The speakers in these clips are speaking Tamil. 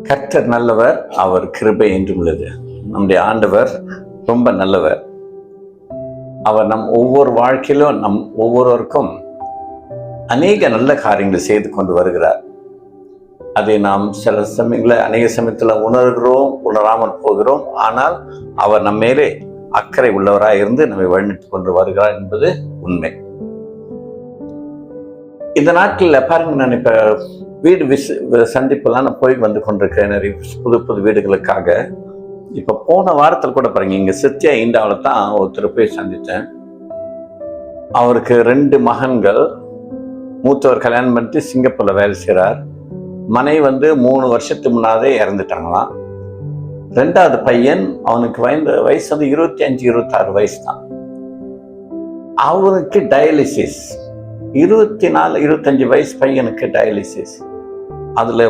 கர்த்தர் நல்லவர், அவர் கிருபை என்றும் உள்ளது. நம்முடைய ஆண்டவர் ரொம்ப நல்லவர். அவர் நம் ஒவ்வொரு வாழ்க்கையிலும் நம் ஒவ்வொருவருக்கும் அநேக நல்ல காரியங்களை செய்து கொண்டு வருகிறார். அதை நாம் சில சமயங்களில் அநேக சமயத்தில் உணர்கிறோம், உணராமல் போகிறோம். ஆனால் அவர் நம்ம மேலே அக்கறை உள்ளவராக இருந்து நம்மை வழிநடத்தி கொண்டு வருகிறார் என்பது உண்மை. இந்த நாட்களில் பாருங்க, நான் இப்ப வீடு சந்திப்பெல்லாம் நான் போய் வந்து கொண்டிருக்கிறேன் நிறைய புது புது வீடுகளுக்காக. இப்ப போன வாரத்தில் கூட பாருங்க, இங்க சித்தியா இண்டாவில் தான் ஒருத்தர் போய் சந்தித்தேன். அவருக்கு 2 மகன்கள். மூத்தவர் கல்யாணம் பண்ணிட்டு சிங்கப்பூர்ல வேலை செய்கிறார். மனைவி 3 வருஷத்துக்கு முன்னாதே இறந்துட்டாங்களாம். 2வது பையன், அவனுக்கு வயசு 25-26 வயசு தான். அவனுக்கு டயாலிசிஸ். 24-25 வயசு பையனுக்கு டயாலிசிஸ். அதுல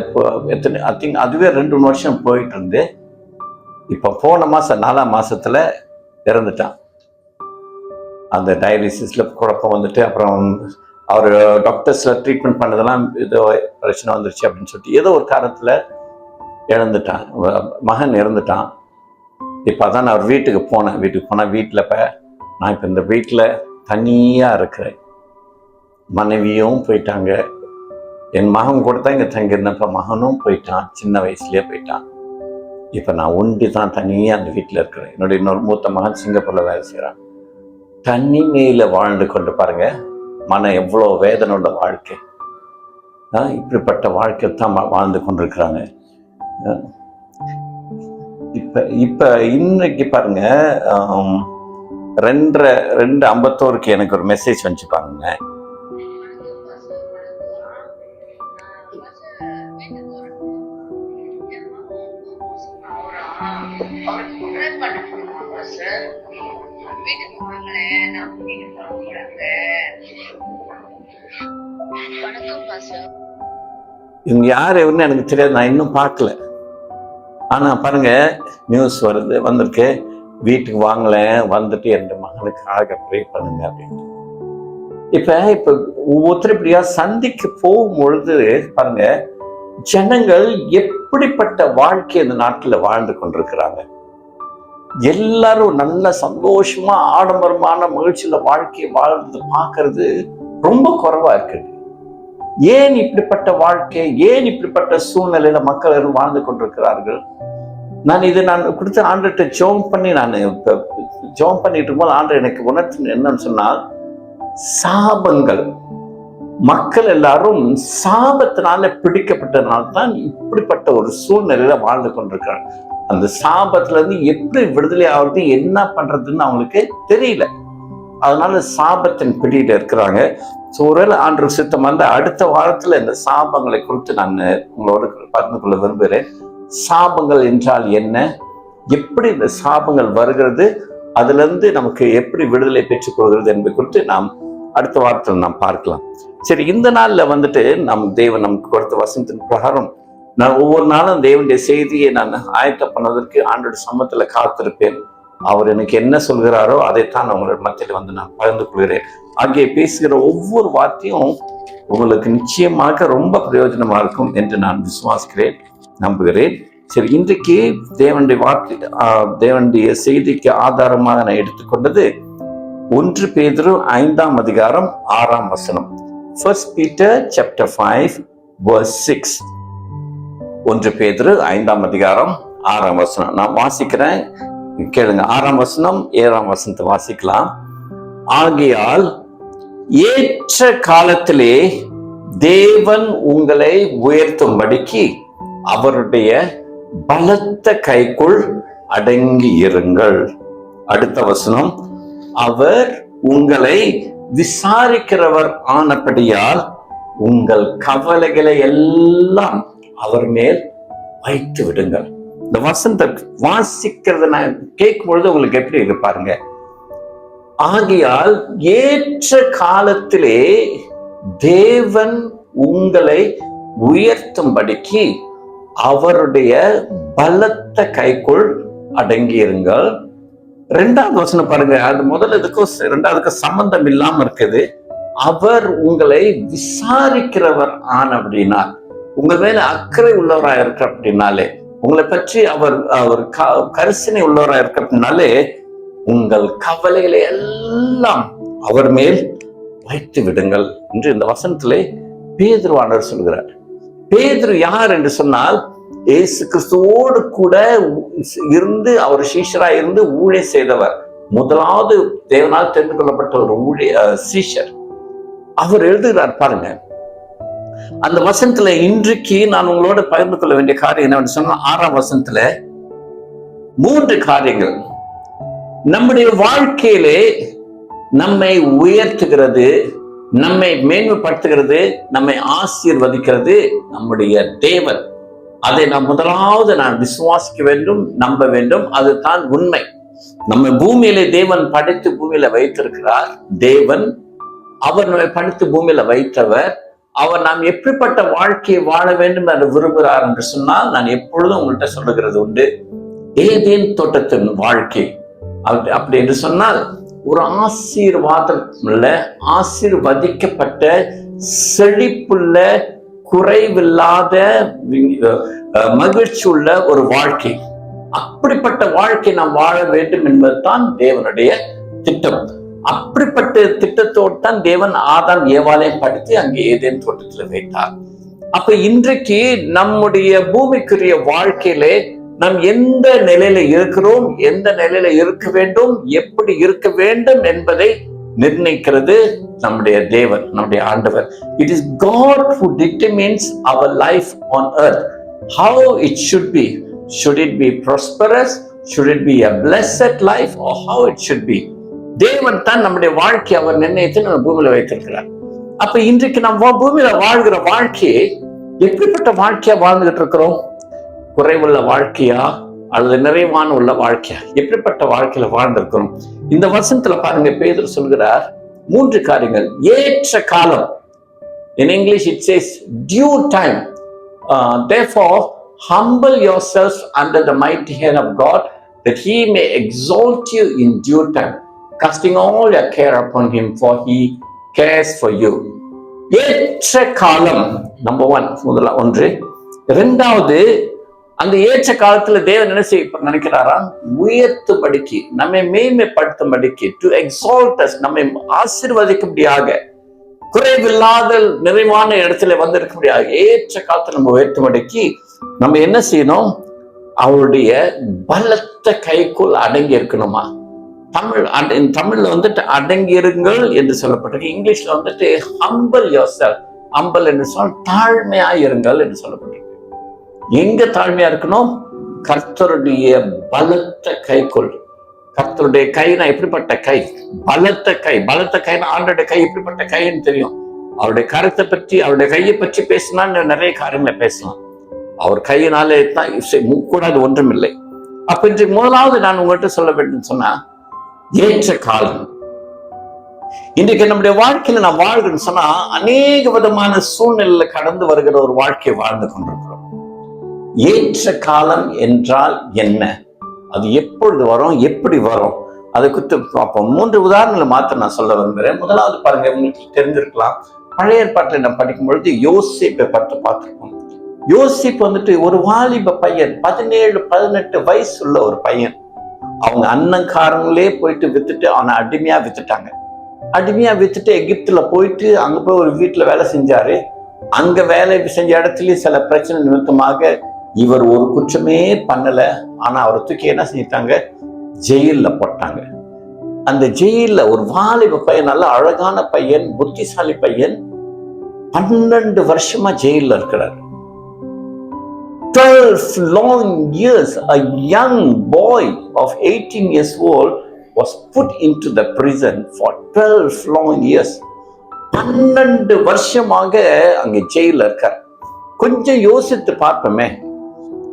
அதுவே 2 வருஷம் போயிட்டு இருந்து இப்ப போன மாசம் 4ஆம் மாசத்துல இறந்துட்டான். அந்த டயாலிசிஸ்ல குழப்பம் வந்துட்டு, அப்புறம் அவர் டாக்டர்ஸ்ல ட்ரீட்மெண்ட் பண்ணதெல்லாம் ஏதோ பிரச்சனை வந்துருச்சு அப்படின்னு சொல்லிட்டு ஏதோ ஒரு காரணத்துல இறந்துட்டான். மகன் இறந்துட்டான். இப்போ அதான் நான் வீட்டுக்கு போனேன். வீட்டில் நான் இப்போ இந்த வீட்டில் தனியாக இருக்கிறேன். மனைவியும் போயிட்டாங்க. என் மகன் கூட தான் இங்கே தங்கியிருந்தப்ப மகனும் போயிட்டான், சின்ன வயசுலேயே போயிட்டான். இப்போ நான் ஒண்டி தான் தனியாக அந்த வீட்டில் இருக்கிறேன். என்னுடைய இன்னொரு மூத்த மகன் சிங்கப்பூரில் வேலை செய்கிறான். தனிமையில் வாழ்ந்து கொண்டு பாருங்க, மனம் எவ்வளோ வேதனை உள்ள வாழ்க்கை. இப்படிப்பட்ட வாழ்க்கை தான் வாழ்ந்து கொண்டிருக்கிறாங்க. இப்ப இன்னைக்கு பாருங்க, 2:51 எனக்கு ஒரு மெசேஜ் வந்துச்சு பாருங்க. இவங்க யார் எவருன்னு எனக்கு தெரியாது, நான் இன்னும் பார்க்கல. ஆனா பாருங்க, நியூஸ் வந்திருக்கு, வீட்டுக்கு வாங்கல, வந்துட்டு 2 மகனுக்காக ப்ரே பண்ணுங்க அப்படின்ட்டு. இப்ப ஒவ்வொருத்தர் இப்படியா சந்திக்கு போகும்பொழுது பாருங்க, ஜனங்கள் எப்படிப்பட்ட வாழ்க்கை இந்த நாட்டுல வாழ்ந்து கொண்டிருக்கிறாங்க. எல்லாரும் நல்ல சந்தோஷமா ஆடம்பரமான மகிழ்ச்சியில வாழ்க்கையை வாழ்றது பார்க்கறது ரொம்ப குறைவா இருக்குது. ஏன் இப்படிப்பட்ட வாழ்க்கை, ஏன் இப்படிப்பட்ட சூழ்நிலையில மக்கள் வாழ்ந்து கொண்டிருக்கிறார்கள்? நான் கொடுத்த ஆண்டர்கிட்ட ஜெபம் பண்ணிட்டு இருக்கும்போது ஆண்டர் எனக்கு உணர்த்து என்னன்னு சொன்னால், சாபங்கள். மக்கள் எல்லாரும் சாபத்தினால பிடிக்கப்பட்டதுனால தான் இப்படிப்பட்ட ஒரு சூழ்நிலையில வாழ்ந்து கொண்டிருக்கிறாங்க. அந்த சாபத்துல இருந்து எப்படி விடுதலை ஆகுறது, என்ன பண்றதுன்னு அவங்களுக்கு தெரியல. அதனால சாபத்தின் பிடியில இருக்கிறாங்க. ஒருவேளை ஆண்டவர் சித்தம் அடுத்த வாரத்துல இந்த சாபங்களை குறித்து நான் உங்களோட பகிர்ந்து கொள்ள விரும்புகிறேன். சாபங்கள் என்றால் என்ன, எப்படி இந்த சாபங்கள் வருகிறது, அதுல இருந்து நமக்கு எப்படி விடுதலை பெற்றுக் கொள்கிறது என்பதை குறித்து நாம் அடுத்த வாரத்தில் நாம் பார்க்கலாம். சரி, இந்த நாள்ல தேவன் நமக்கு கொடுத்த வசனத்தின் பிரகாரம் நான் ஒவ்வொரு நாளும் தேவனுடைய செய்தியை நான் ஆயத்தம் பண்ணதற்கு ஆண்டோட சமத்துல காத்திருப்பேன். அவர் எனக்கு என்ன சொல்கிறாரோ அதைத்தான் நான் உங்களோட மத்தியில் நான் பகிர்ந்து கொள்கிறேன். ஆகிய பேசுகிற ஒவ்வொரு வார்த்தையும் உங்களுக்கு நிச்சயமாக ரொம்ப பிரயோஜனமா இருக்கும் என்று நான் விசுவாசிக்கிறேன், நம்புகிறேன். சரி, இன்றைக்கு தேவனுடைய வார்த்தை, தேவனுடைய செய்திக்கு ஆதாரமாக நான் எடுத்துக்கொண்டது 1 பேதுரு 5ஆம் அதிகாரம் 6ஆம் வசனம். 1 Peter chapter 5 verse 6. 1 பேதுரு 5ஆம் அதிகாரம் 6ஆம் வசனம் நான் வாசிக்கிறேன், கேளுங்க. 6ஆம் வசனம் 7ஆம் வசனத்தை வாசிக்கலாம். ஆகையால் ஏற்ற காலத்திலே தேவன் உங்களை உயர்த்தும்படிக்கு அவருடைய பலத்த கைக்குள் அடங்கி இருங்கள். அடுத்த வசனம், அவர் உங்களை விசாரிக்கிறவர் ஆனபடியால் உங்கள் கவலைகளை எல்லாம் அவர் மேல் வைத்து விடுங்கள். இந்த வசனத்தை வாசிக்கிறத நான் கேட்கும் பொழுது உங்களுக்கு எப்படி இருப்பாருங்க. ஆகையால் ஏற்ற காலத்திலே தேவன் உங்களை உயர்த்தும்படிக்கு அவருடைய பலத்த கைக்குள் அடங்கியிருங்கள். 2வது வசனம் பாருங்க, அது முதல் இதுக்கும் 2வதுக்கும் சம்பந்தம் இல்லாம இருக்குது. அவர் உங்களை விசாரிக்கிறவர் அப்படின்னா, உங்க மேல அக்கறை உள்ளவரா இருக்க அப்படின்னாலே, உங்களை பற்றி அவர் கரிசனை உள்ளவரா இருக்க அப்படின்னாலே, உங்கள் கவலைகளை எல்லாம் அவர் மேல் வைத்து விடுங்கள் என்று இந்த வசனத்திலே பேதுருவானவர் சொல்கிறார். பேதுரு யார் என்று சொன்னால், இயேசு கிறிஸ்துவோடு கூட இருந்து அவர் சீஷராய் இருந்து ஊழியம் செய்தவர், முதலாவது தேவனால் தெரிந்து கொள்ளப்பட்ட ஒரு சீஷர். அவர் எழுதுகிறார் பாருங்க அந்த வசனத்துல. இன்றைக்கு நான் உங்களோட பகிர்ந்து கொள்ள வேண்டிய காரியம் என்னவென்று சொன்னா, 6ஆம் வசனத்துல 3 காரியங்கள் நம்முடைய வாழ்க்கையிலே நம்மை உயர்த்துகிறது, நம்மை மேன்மைப்படுத்துகிறது, நம்மை ஆசீர்வதிக்கிறது நம்முடைய தேவன். அதை முதலாவது விசுவாசிக்க வேண்டும், நம்ப வேண்டும். அதுதான் உண்மை. நம்ம பூமியிலே தேவன் படைத்து பூமியில வைத்திருக்கிறார். தேவன் அவர் நம்மை படைத்து பூமியில வைத்தவர். அவர் நாம் எப்படிப்பட்ட வாழ்க்கையை வாழ வேண்டும் என்று விரும்புகிறார் என்று சொன்னால், நான் எப்பொழுதும் உங்கள்கிட்ட சொல்லுகிறது உண்டு, ஏதேன் தோட்டத்தின் வாழ்க்கை அப்படி என்று சொன்னால், ஒரு ஆசீர்வதிக்கப்பட்ட செழிப்புள்ள குறைவில்லாத மகிழ்ச்சி உள்ள ஒரு வாழ்க்கை. அப்படிப்பட்ட வாழ்க்கை நாம் வாழ வேண்டும் என்பதுதான் தேவனுடைய திட்டம். அப்படிப்பட்ட திட்டத்தோடு தான் தேவன் ஆதாம் ஏவாளையும் படுத்தி அங்கே ஏதேன் தோட்டத்தில் வைத்தார். அப்ப இன்றைக்கு நம்முடைய பூமிக்குரிய வாழ்க்கையிலே நாம் எந்த நிலையில இருக்கிறோம், எந்த நிலையில இருக்க வேண்டும், எப்படி இருக்க வேண்டும் என்பதை நிர்ணயிக்கிறது நம்முடைய தேவன், நம்முடைய ஆண்டவர். It is God who determines our life on earth, how it should be. Should it be prosperous? Should it be a blessed life? Or how it should be? தேவன் தான் நம்முடைய வாழ்க்கையை அவர் நிர்ணயித்து நம்ம பூமியில வைத்திருக்கிறார். அப்ப இன்றைக்கு நம்ம பூமியில வாழ்கிற வாழ்க்கையை எப்படிப்பட்ட வாழ்க்கையா வாழ்ந்துகிட்டு இருக்கிறோம்? குறைவுள்ள வாழ்க்கையா அல்லது நிறைவான உள்ள வாழ்க்கையா? எப்படிப்பட்ட வாழ்க்கையில வாழ்ந்திருக்கிறோம்? இந்த வசனத்துல பாருங்க, பேதுரு சொல்கிறார் 3 காரியங்கள். ஏற்ற காலம். In English it says due time. Therefore humble yourselves under the mighty hand of God, that he may exalt you in due time, casting all your care upon him, for he cares for you. ஏற்ற காலம் நம்பர் 1. ஒன்று. 2வது, அந்த ஏற்ற காலத்துல தேவன் என்ன செய்ய நினைக்கிறாரா? உயர்த்தும்படிக்கு, நம்மை மேன்மைப்படுத்தும்படிக்கு, டு எக்ஸால்ட் அஸ், நம்மை ஆசீர்வதிக்கும்படியாக, குறைவில்லாத நிறைவான இடத்துல வந்து இருக்கக்கூடியாக ஏற்ற காலத்துல நம்ம உயர்த்தும்படிக்கு நம்ம என்ன செய்யணும்? அவருடைய பலத்த கைக்குள் அடங்கி இருக்கணுமா? தமிழ்ல வந்துட்டு அடங்கி இருங்கள் என்று சொல்லப்பட்டிருக்கு. இங்கிலீஷ்ல வந்துட்டு ஹம்பிள் யோர்செல்ஃப். ஹம்பிள் என்று சொன்னால் தாழ்மையா இருங்கள் என்று சொல்லப்பட்டிருக்கு. எங்க தாழ்மையா இருக்கணும்? கர்த்தருடைய பலத்த கைக்குள். கர்த்தருடைய கைனா எப்படிப்பட்ட கை? பலத்த கை. பலத்த கைனா ஆண்டோட கை எப்படிப்பட்ட கைன்னு தெரியும். அவருடைய கருத்தை பற்றி, அவருடைய கையை பற்றி பேசினா நிறைய காரியங்களை பேசலாம். அவர் கையினாலே தான் கூடாது ஒன்றும் இல்லை. அப்ப இன்றைக்கு முதலாவது நான் உங்கள்கிட்ட சொல்ல வேண்டும் சொன்னா, ஏற்ற காலம். இன்றைக்கு நம்முடைய வாழ்க்கையில நான் வாழ்கிறேன்னு சொன்னா, அநேக விதமான சூழ்நிலையில கடந்து வருகிற ஒரு வாழ்க்கையை வாழ்ந்து கொண்டிருக்கிறோம். ஏற்ற காலம் என்றால் என்ன? அது எப்பொழுது வரும், எப்படி வரும், அதை குறித்து பார்ப்போம். 3 உதாரணங்களை மாத்திரம் நான் சொல்ல விரும்புகிறேன். முதலாவது பாருங்க, உங்களுக்கு தெரிஞ்சிருக்கலாம், பழைய ஏற்பாட்டில் நான் படிக்கும் பொழுது யோசேப்பை பற்றி பார்த்திருக்கோம். யோசேப் வந்துட்டு ஒரு வாலிப பையன், 17-18 வயசு உள்ள ஒரு பையன். அவங்க அண்ணன்காரங்களே போயிட்டு வித்துட்டு அவனை அடிமையா வித்துட்டாங்க. அடிமையா வித்துட்டு எகிப்துல போயிட்டு அங்க போய் ஒரு வீட்டுல வேலை செஞ்சாரு. அங்க வேலை செஞ்ச இடத்துலயே சில பிரச்சனை நிமித்தமாக இவர் ஒரு குற்றமே பண்ணல. ஆனா அவரை தூக்கி என்ன செஞ்சிட்டாங்க? ஜெயில போட்டாங்க. அந்த ஜெயில ஒரு வாலிப பையன், நல்ல அழகான பையன், புத்திசாலி பையன், 12 வருஷமா ஜெயில இருக்கிறார். 12 long years, a young boy of 18 years old was put into the prison for 12 long years. 12 வருஷமாக அங்க ஜெயில இருக்கார். கொஞ்சம் யோசித்து பார்ப்போமே,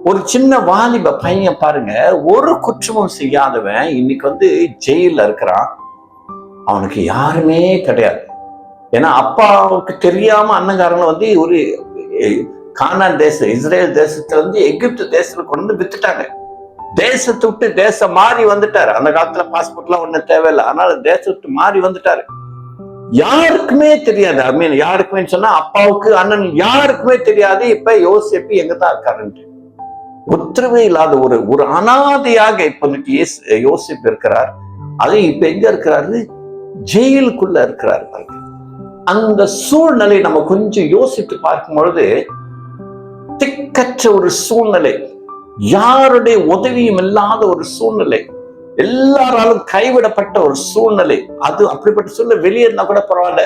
ஒரு சின்ன வாலிப பையன் பாருங்க, ஒரு குற்றமும் செய்யாதவன் இன்னைக்கு வந்து ஜெயில இருக்கிறான். அவனுக்கு யாருமே கிடையாது. ஏன்னா அப்பாவுக்கு தெரியாம அண்ணங்காரங்க வந்து ஒரு கானான் தேசம், இஸ்ரேல் தேசத்துல இருந்து எகிப்து தேசத்துல கொண்டு வந்து வித்துட்டாங்க. தேசத்தை விட்டு தேசம் மாறி வந்துட்டாரு. அந்த காலத்துல பாஸ்போர்ட் எல்லாம் ஒண்ணும் தேவையில்லை. அதனால தேசத்தை விட்டு மாறி வந்துட்டாரு. யாருக்குமே தெரியாது. ஐ மீன் யாருக்குமே சொன்னா அப்பாவுக்கு அண்ணன் யாருக்குமே தெரியாது இப்ப யோசேப்பு எங்கதான் இருக்காருன்ட்டு. ஒற்றுமை இல்லாத ஒரு அனாதையாக இப்ப யோசேப்பு இருக்கிறார். அது இப்ப எங்க இருக்கிறாரு? ஜெயிலுக்குள்ள இருக்கிறார். அந்த சூழ்நிலை நம்ம கொஞ்சம் யோசித்து பார்க்கும் பொழுது திக்கற்ற ஒரு சூழ்நிலை, யாருடைய உதவியும் இல்லாத ஒரு சூழ்நிலை, எல்லாராலும் கைவிடப்பட்ட ஒரு சூழ்நிலை. அது அப்படிப்பட்ட சூழ்நிலை வெளியேறினா கூட பரவாயில்ல,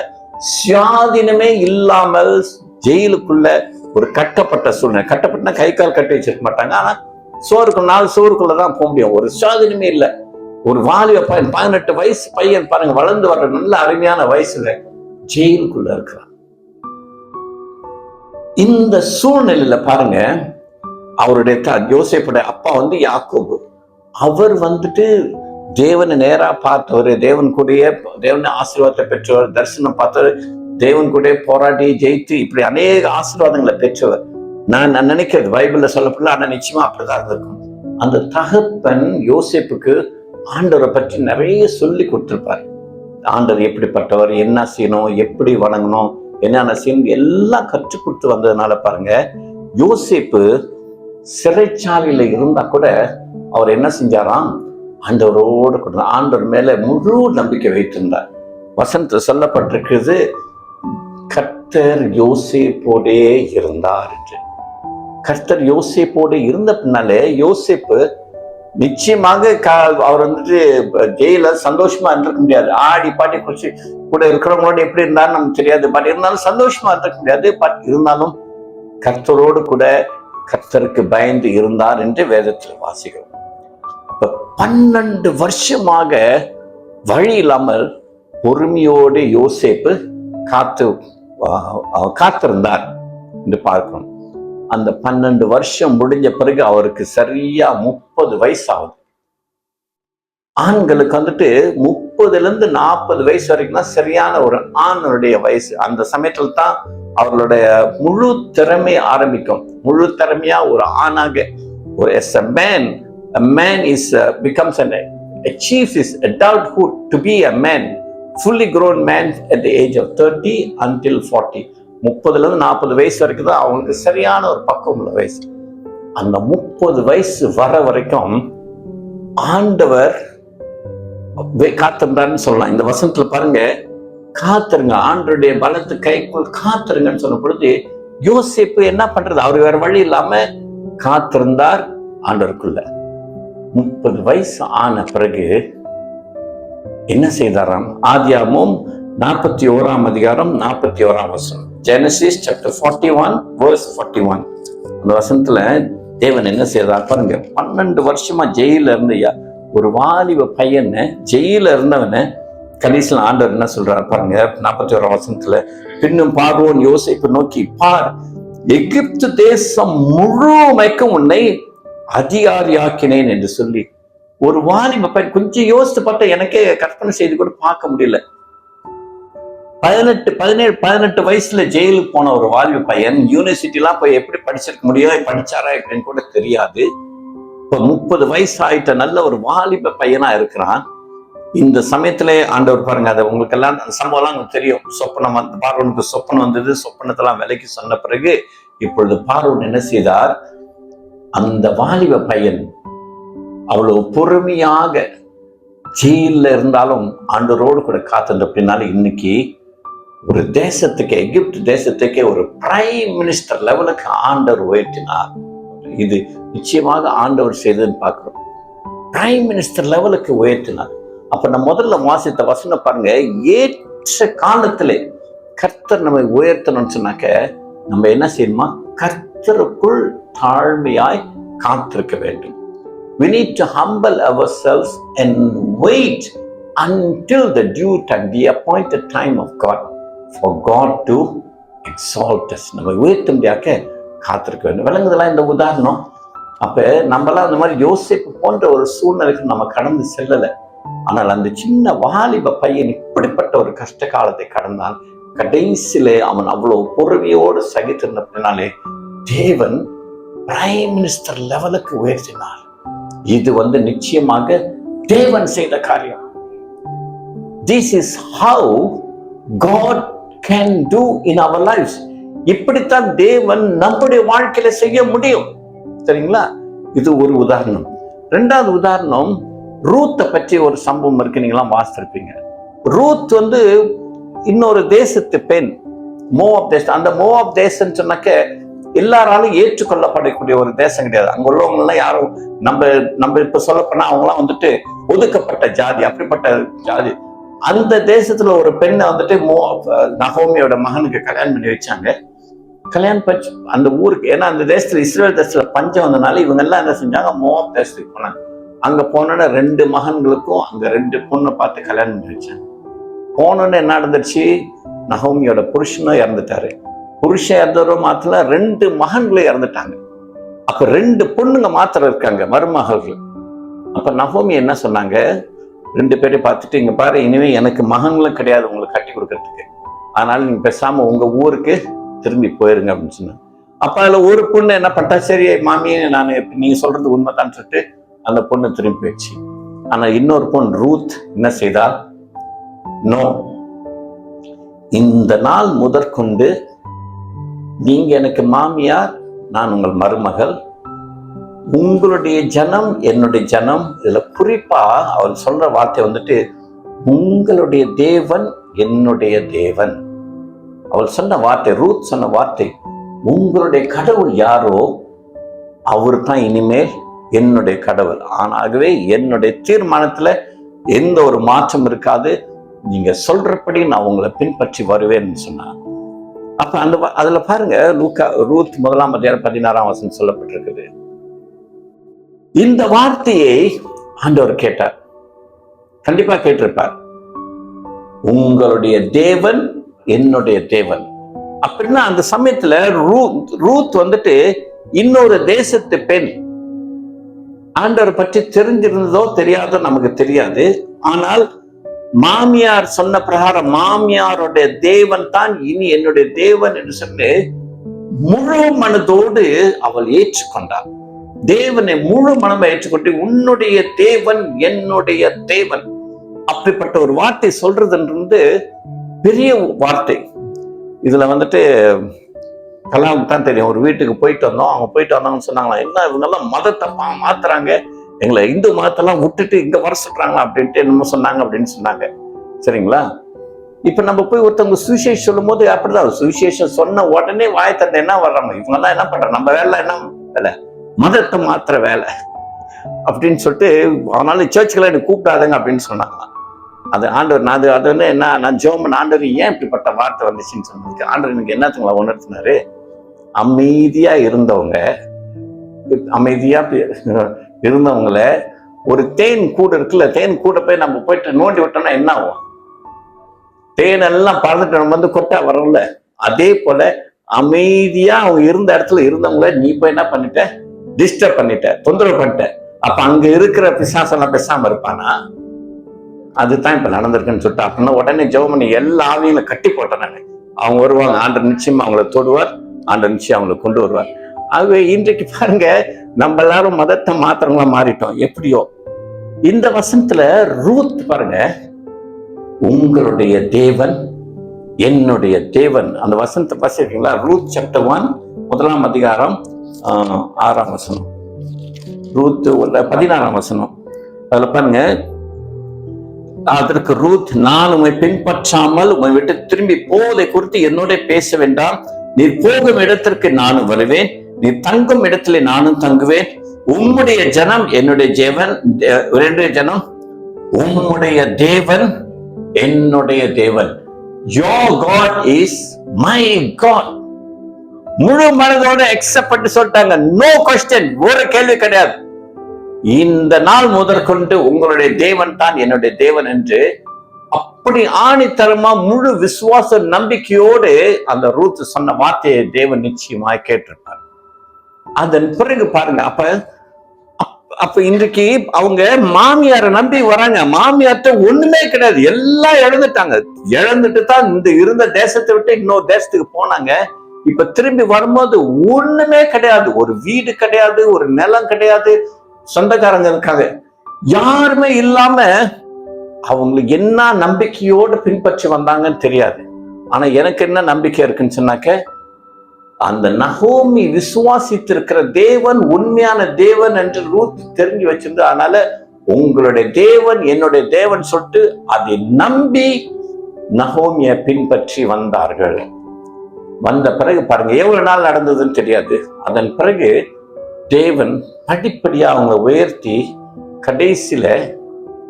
சுயாதீனமே இல்லாமல் ஜெயிலுக்குள்ள ஒரு கட்டப்பட்ட சூழ்நிலை. கட்டப்பட்ட கை கால் கட்டி வச்சிருக்க மாட்டாங்க, ஆனா சோறுக்குள்ளதான் போக முடியும். ஒரு சுயாதீனமே இல்லை. ஒரு வாலிப பையன், 18 வயசு பையன் பாருங்க, வளர்ந்து வர்ற நல்ல அருமையான வயசுல ஜெயிலுக்குள்ள இருக்கிறான். இந்த சூழ்நிலையில பாருங்க, அவருடைய யோசேப்புடைய அப்பா யாக்கோபு, அவர் தேவனை நேரா பார்த்தவர், தேவன் ஆசீர்வாதத்தை பெற்றவர், தரிசனம் பார்த்தவர், தேவன் கூட போராடி ஜெயித்து இப்படி அநேக ஆசீர்வாதங்களை பெற்றவர். நான் நினைக்கிறது பைபிள்ல சொல்லப்படல, ஆனா நிச்சயமா அப்படிதான் இருந்திருக்கும். அந்த தகப்பன் யோசேப்புக்கு ஆண்டவரை பற்றி நிறைய சொல்லி கொடுத்திருப்பார். ஆண்டவர் எப்படிப்பட்டவர், என்ன செய்யணும், எப்படி வணங்கணும், என்னென்ன செய்யணும் எல்லாம் கற்றுக் கொடுத்து வந்ததுனால பாருங்க, யோசேப்பு சிறைச்சாலையில இருந்தா கூட அவர் என்ன செஞ்சாராம்? ஆண்டவரோடு கூட ஆண்டவர் மேல முழு நம்பிக்கை வைத்திருந்தார். வசனத்துல சொல்லப்பட்டிருக்கிறது, கர்த்தர் யோசேப்போடே இருந்தார் என்று. கர்த்தர் யோசேப்போடு இருந்த பின்னாலே யோசேப்பு நிச்சயமாக அவர் ஜெயில சந்தோஷமா இருந்திருக்க முடியாது. ஆடி பாட்டி குடிச்சு கூட இருக்கிறவங்களோட எப்படி இருந்தாலும் நமக்கு தெரியாது. பட் இருந்தாலும் சந்தோஷமா இருந்திருக்க முடியாது. பட் இருந்தாலும் கர்த்தரோடு கூட கர்த்தருக்கு பயந்து இருந்தார் என்று வேதத்தில் வாசிக்கிறோம். 12 வருஷமாக வழி இல்லாமல் பொறுமையோடு யோசேப்பு காத்திருந்தார் என்று பார்க்கிறோம். அந்த 12 வருஷம் முடிஞ்ச பிறகு அவருக்கு சரியா 30 வயசு ஆகுது. ஆண்களுக்கு 30ல 40 வயசு வரைக்கும் தான் சரியான ஒரு ஆணுடைய வயசு. அந்த சமயத்துல தான் அவர்களுடைய முழு திறமை ஆரம்பிக்கும். முழு திறமையா ஒரு ஆணாக a man becomes achieves his adulthood to be a man, fully grown man at the age of 30 until 40. 30ல 40 வயசு வரைக்கும் தான் அவங்களுக்கு சரியான ஒரு பக்குவம் உள்ள வயசு. அந்த 30 வயசு வர வரைக்கும் ஆண்டவர் காத்திருந்தாருன்னு சொல்லலாம். இந்த வசனத்துல பாருங்க, காத்திருங்க, ஆண்டருடைய பலத்து கைக்குள் காத்திருங்கன்னு சொன்ன பொழுது யோசேப்பு என்ன பண்றது? அவர் வேற வழி இல்லாம காத்திருந்தார் ஆண்டவருக்குள்ள. 30 வயசு ஆன பிறகு என்ன செய்தாராம்? ஆதியாகமம் 41 அதிகாரம் 41 வசனம். Genesis chapter 41 verse 41. அந்த வசனத்துல தேவன் என்ன செய்தார் பாருங்க. 12 வருஷமா ஜெயில இருந்த ஒரு வாலிப பையனை, ஜெயில இருந்தவனை கடைசியில் ஆண்டவர் என்ன சொல்றாரு பாருங்க. 41 வசனத்துல, பின்னும் பார்வோன் யோசேப்பை நோக்கி, பார், எகிப்து தேசம் முழுமைக்கும் உன்னை அதிகாரியாக்கினேன் என்று சொல்லி, ஒரு வாலிப பையன். கொஞ்சம் யோசித்து பார்த்தா எனக்கே கற்பனை செய்து கூட பார்க்க முடியல. 18 வயசுல ஜெயிலுக்கு போன ஒரு வாலிப பையன் யூனிவர்சிட்டி எல்லாம் போய் எப்படி படிச்சிருக்க முடியும், படிச்சாரா எப்படின்னு கூட தெரியாது. இப்ப 30 வயசு ஆயிட்ட நல்ல ஒரு வாலிப பையனா இருக்கிறான். இந்த சமயத்துல ஆண்டவர் பாருங்க, அதை உங்களுக்கு எல்லாம் அந்த சம்பவம்லாம் உங்களுக்கு தெரியும். சொப்பனம் பார்வோனுக்கு சொப்பனம் வந்தது. சொப்பனத்தெல்லாம் விலைக்கு சொன்ன பிறகு இப்பொழுது பார்வோன் என்ன செய்தார்? அந்த வாலிப பையன் அவ்வளவு பொறுமையாக ஜெயில இருந்தாலும் ஆண்டவரோடு கூட காத்துட்டு அப்படின்னால இன்னைக்கு ஒரு தேசத்துக்கு, எகிப்து தேசத்துக்கே ஒரு பிரைம் மினிஸ்டர் லெவலுக்கு ஆண்டவர் உயர்த்தினார். இது நிச்சயமாக ஆண்டவர் செய்ததுன்னு பார்க்கிறோம். பிரைம் மினிஸ்டர் லெவலுக்கு உயர்த்தினார். அப்ப நம்ம முதல்ல வாசித்த வசனம் பாருங்க, ஏற்ற காலத்திலே கர்த்தர் நம்மை உயர்த்தணும்னு சொன்னாக்க நம்ம என்ன செய்யணுமா? கர்த்தருக்குள் தாழ்மையாய் காத்திருக்க வேண்டும். We need to humble ourselves and wait until the due time, the appointed time of God, for God to exalt us. நம்ம உயர்த்த முடியாக்க காத்திருக்க வேண்டும். விளங்குதெல்லாம் இந்த உதாரணம். அப்ப நம்மளாம் அந்த மாதிரி யோசேப்பு போன்ற ஒரு சூழ்நிலைக்கு நம்ம கடந்து செல்லலை. ஆனால் அந்த சின்ன வாலிப பையன் இப்படிப்பட்ட ஒரு கஷ்ட காலத்தை கடந்தான். கடைசியிலே அவன் அவ்வளவு பொறுமையோடு சகித்திருந்தனாலே தேவன் பிரைம் மினிஸ்டர் லெவலுக்கு உயர்த்தினார். இது நிச்சயமாக தேவன் செய்த காரியம். This is how God can do in our lives. இப்படித்தான் தேவன் நம்முடைய வாழ்க்கையில செய்ய முடியும். சரிங்களா? இது ஒரு உதாரணம். ரெண்டாவது உதாரணம், ரூத்தை பற்றி ஒரு சம்பவம் இருக்கு, நீங்களாம் வாசித்திருப்பீங்க. ரூத் இன்னொரு தேசத்து பெண், மோவாப் தேசம். அந்த மோவாப் தேசம் சொன்னாக்க எல்லாராலும் ஏற்றுக்கொள்ளப்படக்கூடிய ஒரு தேசம் கிடையாது. அங்க உள்ளவங்க எல்லாம் யாரும் நம்ம இப்ப சொல்லப்போனா அவங்கலாம் ஒதுக்கப்பட்ட ஜாதி, அப்படிப்பட்ட ஜாதி. அந்த தேசத்துல ஒரு பெண்ணை நகோமியோட மகனுக்கு கல்யாணம் பண்ணி வச்சாங்க. கல்யாணம் பண்ணி அந்த ஊருக்கு, ஏன்னா அந்த தேசத்துல இஸ்ரேல் தேசத்துல பஞ்சம் வந்தனால இவங்க எல்லாம் என்ன செஞ்சாங்க, மோவாப் தேசத்துக்கு போனாங்க. அங்க போனோன்னா 2 மகன்களுக்கும் அங்க 2 பொண்ணை பார்த்து கல்யாணம் பண்ணி வச்சாங்க. போனோன்னு என்ன நடந்துச்சு, நகோமியோட புருஷனும் இறந்துட்டாரு. புருஷன் இறந்தவரும் மாத்திர 2 மகன்களும் இறந்துட்டாங்க. அப்ப 2 பொண்ணுங்க மாத்திரம் இருக்காங்க, மருமகள்கள். அப்ப நகோமி என்ன சொன்னாங்க, 2 பேரையும் பார்த்துட்டு, இங்க பாரு, இனிமே எனக்கு மகன்களும் கிடையாது உங்களுக்கு கட்டி கொடுக்கறதுக்கு, அதனால நீங்க பேசாம உங்க ஊருக்கு திரும்பி போயிருங்க அப்படின்னு சொன்னாங்க. அப்ப அதுல ஒரு பொண்ணு என்ன பண்ணிட்டா, சரி மாமியே நான் நீங்க சொல்றது உண்மைதான் சொல்லிட்டு அந்த பொண்ணு திரும்பி போயிடுச்சு. ஆனா இன்னொரு பொண்ணு ரூத் என்ன செய்தா, நோ, இந்த நாள் முதற்கொண்டு நீங்க எனக்கு மாமியார், நான் உங்கள் மருமகள், உங்களுடைய ஜனம் என்னுடைய ஜனம். இதுல குறிப்பா அவள் சொல்ற வார்த்தை உங்களுடைய தேவன் என்னுடைய தேவன். அவள் சொன்ன வார்த்தை, ரூத் சொன்ன வார்த்தை, உங்களுடைய கடவுள் யாரோ அவரு தான் இனிமேல் என்னுடைய கடவுள். ஆனாகவே என்னுடைய தீர்மானத்துல எந்த ஒரு மாற்றம் இருக்காது, நீங்க சொல்றபடி நான் உங்களை பின்பற்றி வருவேன்னு சொன்னார். அப்ப அதுல பாருங்க, ரூத் 1 அதிகாரம் 16ஆம் வசனம் சொல்லப்பட்டிருக்குது. இந்த வார்த்தையை ஆண்டவர் கேட்டார், கண்டிப்பா கேட்டிருப்பார், உங்களுடைய தேவன் என்னுடைய தேவன். அப்படின்னா அந்த சமயத்துல ரூத் இன்னொரு தேசத்து பெண். ஆண்டவர் பற்றி தெரிஞ்சிருந்ததோ தெரியாதோ நமக்கு தெரியாது. ஆனால் மாமியார் சொன்ன பிரகாரம் மாமியாருடைய தேவன் தான் இனி என்னுடைய தேவன் என்று சொல்லி முழு மனதோடு அவள் ஏற்றுக்கொண்டாள். தேவனை முழு மனமை ஏற்றுக்கொண்டு உன்னுடைய தேவன் என்னுடைய தேவன், அப்படிப்பட்ட ஒரு வார்த்தை சொல்றதுன்றது பெரிய வார்த்தை. இதுல கலாம் தான் தெரியும். ஒரு வீட்டுக்கு போயிட்டு வந்தோம், அவங்க போயிட்டு வந்தாங்கன்னு சொன்னாங்களா, என்ன இவங்கெல்லாம் மதத்தை மாத்துறாங்க, எங்களை இந்து மதத்தெல்லாம் விட்டுட்டு இங்க வர சொல்றாங்களா அப்படின்ட்டு என்னமோ சொன்னாங்க அப்படின்னு சொன்னாங்க. சரிங்களா? இப்ப நம்ம போய் ஒருத்தவங்க சுவிசேஷம் சொல்லும் போது அப்படிதான், சுவிசேஷம் சொன்ன உடனே வாய் தந்த என்ன வர்றாங்க, இவங்க எல்லாம் என்ன பண்றாங்க, நம்ம வேலை என்ன வேலை, மதத்தை மாத்திர வேலை அப்படின்னு சொல்லிட்டு, அதனால சர்ச்சுக்கெல்லாம் எனக்கு கூப்பிடாதுங்க அப்படின்னு சொன்னாங்களாம். அது ஆண்டவர், நான் ஜெபம் ஆண்டவர் ஏன் இப்படிப்பட்ட வார்த்தை வந்துச்சுன்னு சொன்னதுக்கு ஆண்டவர் எனக்கு என்னத்துங்களா உணர்த்தினாரு, அமைதியா இருந்தவங்கள ஒரு தேன் கூடு இருக்குல்ல, தேன் கூட போய் நம்ம போயிட்டு நோண்டி விட்டோம்னா என்ன ஆகும், தேன் எல்லாம் பறந்துட்டு நம்ம கொட்டா வரல. அதே போல அமைதியா அவங்க இருந்த இடத்துல இருந்தவங்கள நீ போய் என்ன பண்ணிட்ட, டிஸ்டர்ப் பண்ணிட்ட, தொந்தரவு பண்ணிட்ட. அப்ப அங்க இருக்கிற பிசாசெல்லாம் பேசாம இருப்பானா? அதுதான் இப்ப நடந்திருக்குன்னு சொல்லிட்டு அப்படின்னா உடனே ஜெபம் பண்ணி எல்லா ஆவியும் கட்டி போட்டேன். அவங்க வருவாங்க, ஆண்டவர் நிச்சயமா அவங்களை தொடுவார், ஆண்டவர் நிச்சயம் அவங்களை கொண்டு வருவார். ஆகவே இன்றைக்கு பாருங்க, நம்ம எல்லாரும் மதத்தை மாத்திரங்களா மாறிட்டோம். எப்படியோ இந்த வசனத்துல ரூத் பாருங்க, உங்களுடைய தேவன் என்னுடைய தேவன், அந்த வசனத்தை வாசிக்கிறீங்களா? ரூத் சாப்டர் 1 1ஆம் அதிகாரம் 6ஆம் வசனம், ரூத் 16ஆம் வசனம். அதுல பாருங்க, அதற்கு ரூத், நான் உம்மை பின்பற்றாமல் உம்மை விட்டு திரும்பி போவதை குறித்து என்னோட பேச வேண்டாம். நீர் போகும் இடத்திற்கு நானும் வருவேன், நீர் தங்கும் இடத்திலே நானும் தங்குவேன். உம்முடைய ஜனம் என்னுடைய தேவன், ஜனம் உம்முடைய தேவன் என்னுடைய தேவன். Your God is my God. முழு மனதோட அக்செப்ட் பண்ணி சொல்லிட்டாங்க. நோ கொஸ்டின், ஒரு கேள்வி கிடையாது. இந்த நாள் முதற்கொண்டு உங்களுடைய தேவன் தான் என்னுடைய தேவன் என்று அப்படி ஆணித்தரமா முழு விசுவாச நம்பிக்கையோடு அந்த ரூத் சொன்ன வார்த்தையை தேவன் நிச்சயமாய் கேட்டிருப்பார். அதன் பிறகு பாருங்க, அப்ப இன்றைக்கு அவங்க மாமியாரை நம்பி வராங்க. மாமியார்ட்ட ஒண்ணுமே கிடையாது, எல்லாம் இழந்துட்டு தான் இந்த இருந்த தேசத்தை விட்டு இன்னொரு தேசத்துக்கு போனாங்க. இப்ப திரும்பி வரும்போது ஒண்ணுமே கிடையாது, ஒரு வீடு கிடையாது, ஒரு நிலம் கிடையாது, சொந்தக்காரங்க இருக்காங்க, யாருமே இல்லாம அவங்களுக்கு என்ன நம்பிக்கையோடு பின்பற்றி வந்தாங்கன்னு தெரியாது. ஆனா எனக்கு என்ன நம்பிக்கை இருக்குன்னு சொன்னாக்க, அந்த நகோமி விசுவாசித்திருக்கிற தேவன் உண்மையான தேவன் என்று ரூத் தெரிஞ்சு வச்சிருந்து, அதனால உங்களுடைய தேவன் என்னுடைய தேவன் சொல்லிட்டு அதை நம்பி நகோமிய பின்பற்றி வந்தார்கள். வந்த பிறகு பாருங்க எவ்வளவு நாள் நடந்ததுன்னு தெரியாது. அதன் பிறகு தேவன் படிப்படியா அவங்க உயர்த்தி கடைசியில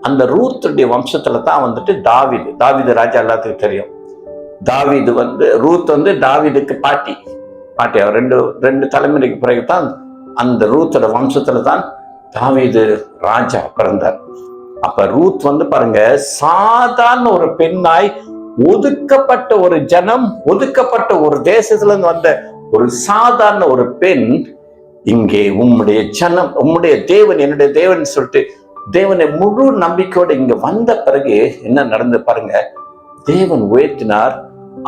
அந்த ரூத்துடைய வம்சத்துல தான் வந்துட்டு தாவீது ராஜா எல்லாத்துக்கும் தெரியும். ரூத் தாவீதுக்கு பாட்டி ரெண்டு தலைமுறைக்கு பிறகுதான் அந்த ரூத்தோட வம்சத்துல தான் தாவீது ராஜா பிறந்தார். அப்ப ரூத் பாருங்க சாதாரண ஒரு பெண்ணாய் ஒதுக்கப்பட்ட ஒரு ஜனம், ஒதுக்கப்பட்ட ஒரு தேசத்துல இருந்து வந்த ஒரு சாதாரண ஒரு பெண் இங்கே உம்முடைய ஜனம், உம்முடைய தேவன் என்னுடைய தேவன் சொல்லிட்டு தேவனை முழு நம்பிக்கையோட இங்க வந்த பிறகு என்ன நடந்து பாருங்க, தேவன் உயர்த்தினார்.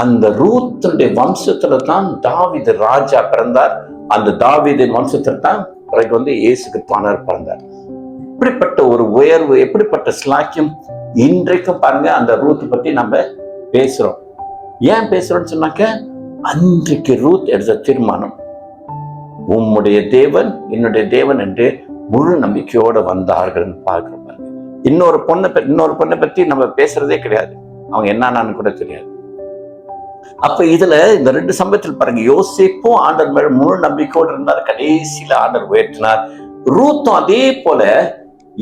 அந்த ரூத்துடைய வம்சத்துல தான் தாவீது ராஜா பிறந்தார். அந்த தாவீதின் வம்சத்துல தான் பிறகு இயேசு கிறிஸ்துவானவர் பிறந்தார். இப்படிப்பட்ட ஒரு உயர்வு, எப்படிப்பட்ட ஸ்லாக்கியம் இன்றைக்கும் பாருங்க. அந்த ரூத் பத்தி நம்ம பேசுறோம். ஏன் பேசுறோம்னு சொன்னாக்க, அன்றைக்கு ரூத் எடுத்த தீர்மானம் உம்முடைய தேவன் என்னுடைய தேவன் என்று முழு நம்பிக்கையோட வந்தார்கள் பார்க்கிறோம். இன்னொரு பொண்ணை பத்தி நம்ம பேசுறதே கிடையாது, அவங்க என்னன்னு கூட தெரியாது. அப்ப இதுல இந்த ரெண்டு சம்பவத்தில் பாருங்க, யோசேப்பும் ஆண்டவர் மேல முழு நம்பிக்கையோடு இருந்தார், கடைசியில ஆண்டவர் உயர்த்தினார். ரூத்தும் அதே போல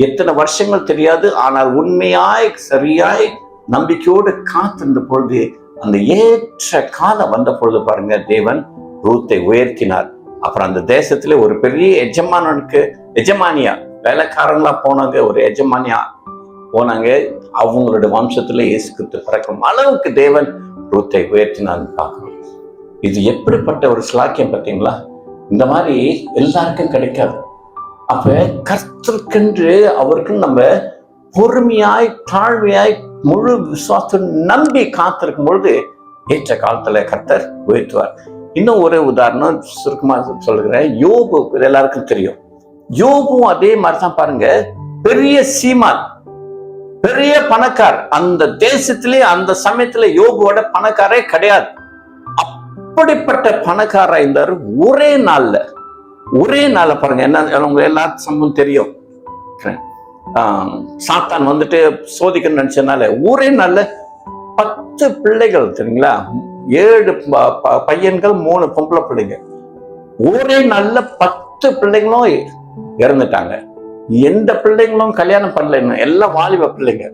எத்தனை வருஷங்கள் தெரியாது, ஆனால் உண்மையாய் சரியாய் நம்பிக்கையோடு காத்திருந்த பொழுது அந்த ஏற்ற காலம் வந்த பொழுது பாருங்க தேவன் ரூத்தை உயர்த்தினார். அப்புறம் அந்த தேசத்துல ஒரு பெரிய எஜமானியா வேலைக்காரங்களா போனாங்க, ஒரு எஜமானியா போனாங்க. அவங்களோட வம்சத்துல இயேசு கிறிஸ்து பிறக்கும் அளவுக்கு தேவன் ரூத்தை உயர்த்தினான்னு பார்க்கணும். இது எப்படிப்பட்ட ஒரு ஸ்லாக்கியம் பார்த்தீங்களா? இந்த மாதிரி எல்லாருக்கும் கிடைக்காது. அப்ப கர்த்தருக்கென்று அவருக்கு நம்ம பொறுமையாய் தாழ்மையாய் முழு விசுவாசம் நம்பி காத்திருக்கும் பொழுது ஏற்ற காலத்துல கர்த்தர் உயர்த்துவார். இன்னும் ஒரு உதாரணம் சுருக்கமா சொல்லுகிறேன். யோபு எல்லாருக்கும் தெரியும். யோபும் அதே மாதிரிதான் பாருங்க, பெரிய சீமான், பெரிய பணக்கார். அந்த தேசத்திலே அந்த சமயத்துல யோபுவோட பணக்காரே கிடையாது. அப்படிப்பட்ட பணக்காரா இருந்தாரு. ஒரே நாள்ல பாருங்க என்ன, உங்க எல்லாருக்கும் சம்பவம் தெரியும். சாத்தான் சோதிக்கணும்னு நினைச்சதுனால ஒரே நாள்ல 10 பிள்ளைகள், தெரியுங்களா? 7 பையன்கள் 3 பொம்பளை பிள்ளைங்க. ஒரே நாள்ல 10 பிள்ளைங்களும் இறந்துட்டாங்க. எந்த பிள்ளைங்களும் கல்யாணம் பண்ணல, எல்லாம் வாலிப பிள்ளைங்க.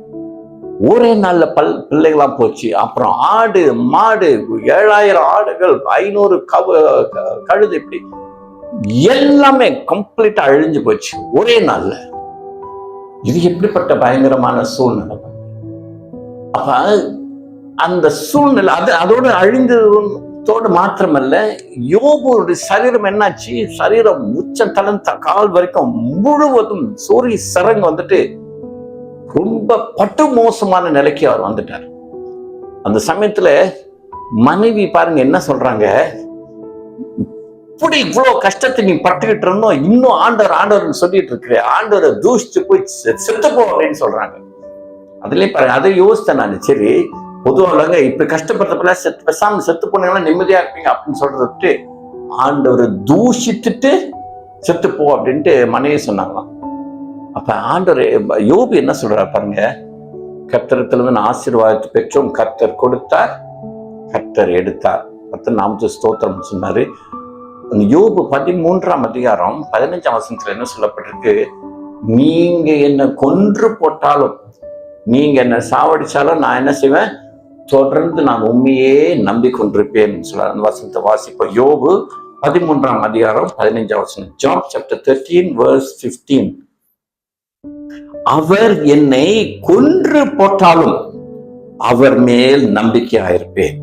ஒரே நாள்ல பிள்ளைகளாம் போச்சு. அப்புறம் ஆடு மாடு 7000 ஆடுகள் 500 கழுது, இப்படி எல்லாமே கம்ப்ளீட்டா அழிஞ்சு போச்சு ஒரே நாள்ல. இது எப்படிப்பட்ட பயங்கரமான சூழ்நிலை! அப்ப அந்த சூழ்நிலை அதோட அழிந்ததோடு மாத்திரமல்ல, யோபுடைய சரீரம் என்னாச்சு, சரீரம் உச்சம் தளர்ந்த கால் வரைக்கும் முழுவதும் சூரிய சரங்கு ரொம்ப பட்டு மோசமான நிலைக்கு அவர் வந்துட்டார். அந்த சமயத்துல மனைவி பாருங்க என்ன சொல்றாங்க, இப்படி இவ்வளவு கஷ்டத்தை நீ பட்டுக்கிட்டு இருந்தோம், இன்னும் ஆண்டவர் சொல்லிட்டு இருக்கிற, ஆண்டவரை தூஷிச்சு போய் செத்து போ அப்படின்னு சொல்றாங்க. அதுலயே பாருங்க, அதை யோசித்தேன் நான். சரி, பொதுவாக இப்ப கஷ்டப்படுறப்ப பேசாம செத்து போனீங்கன்னா நிம்மதியா இருப்பீங்க அப்படின்னு சொல்றதுட்டு ஆண்டவரை தூஷித்துட்டு செத்து போ அப்படின்ட்டு மனைவி சொன்னாங்களாம். அப்ப ஆண்டவர் யோபு என்ன சொல்றாரு பாருங்க, கர்த்தரிடத்திலிருந்து ஆசீர்வாதத்தை பெற்றோம், கர்த்தர் கொடுத்தார், கர்த்தர் எடுத்தார், கர்த்தர் நாமத்துக்கு ஸ்தோத்திரம் சொன்னாரு. யோபு 13ஆம் அதிகாரம் 15ஆம் வசனத்துல என்ன சொல்லப்பட்டிருக்கு, நீங்க என்ன கொன்று போட்டாலும், நீங்க என்ன சாவடிச்சாலும் நான் என்ன செய்வேன், தொடர்ந்து நான் உண்மையே நம்பிக்கொண்டிருப்பேன் சொல்ல அந்த வசனத்தை வாசிப்போம். யோபு 13ஆம் அதிகாரம் 15ஆம் வசனம். Job chapter 13 verse 15. அவர் என்னை கொன்று போட்டாலும் அவர் மேல் நம்பிக்கையாயிருப்பேன்,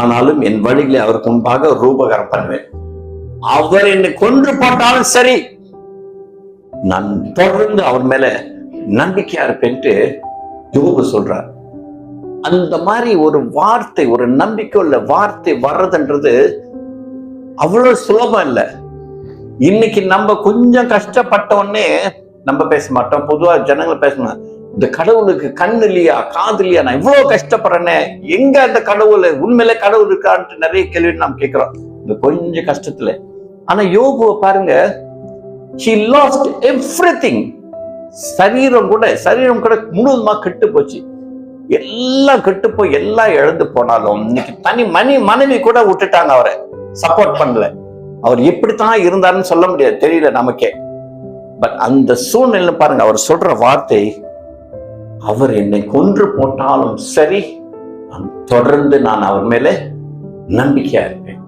ஆனாலும் என் வழிகளை அவருக்கு முன்பாக ரூபகாரம் பண்ணுவேன். அவர் என்னை கொன்று போட்டாலும் சரி, நான் தொடர்ந்து அவர் மேல நம்பிக்கையா இருப்பேன்ட்டு யோபு சொல்றார். அந்த மாதிரி ஒரு வார்த்தை, ஒரு நம்பிக்கை உள்ள வார்த்தை வர்றதுன்றது அவ்வளவு சுலபம் இல்லை. இன்னைக்கு நம்ம கொஞ்சம் கஷ்டப்பட்ட உடனே நம்ம பேச மாட்டோம், பொதுவா ஜனங்கள் பேச மாட்டோம். இந்த கடவுளுக்கு கண் இல்லையா, காது இல்லையா, நான் இவ்வளவு கஷ்டப்படுறேனே, எங்க அந்த கடவுள், உண்மையிலே கடவுள் இருக்கான்ட்டு நிறைய கேள்வி நாம் கேட்கிறோம் இந்த கொஞ்சம் கஷ்டத்துல. ஆனா யோபுவை பாருங்க, he lost everything. சரீரம் கூட முழுவதுமா கெட்டு போச்சு. எல்லாம் கெட்டு போய் எல்லாம் இழந்து போனாலும் இன்னைக்கு மனைவி கூட விட்டுட்டாங்க, அவரை சப்போர்ட் பண்ணல. அவர் எப்படித்தான் இருந்தாருன்னு சொல்ல முடியாது, தெரியல நமக்கே. பட் அந்த சூழ்நிலை பாருங்க, அவர் சொல்ற வார்த்தை, அவர் என்னை கொன்று போட்டாலும் சரி, தொடர்ந்து நான் அவர் மேல நம்பிக்கையா இருப்பேன்.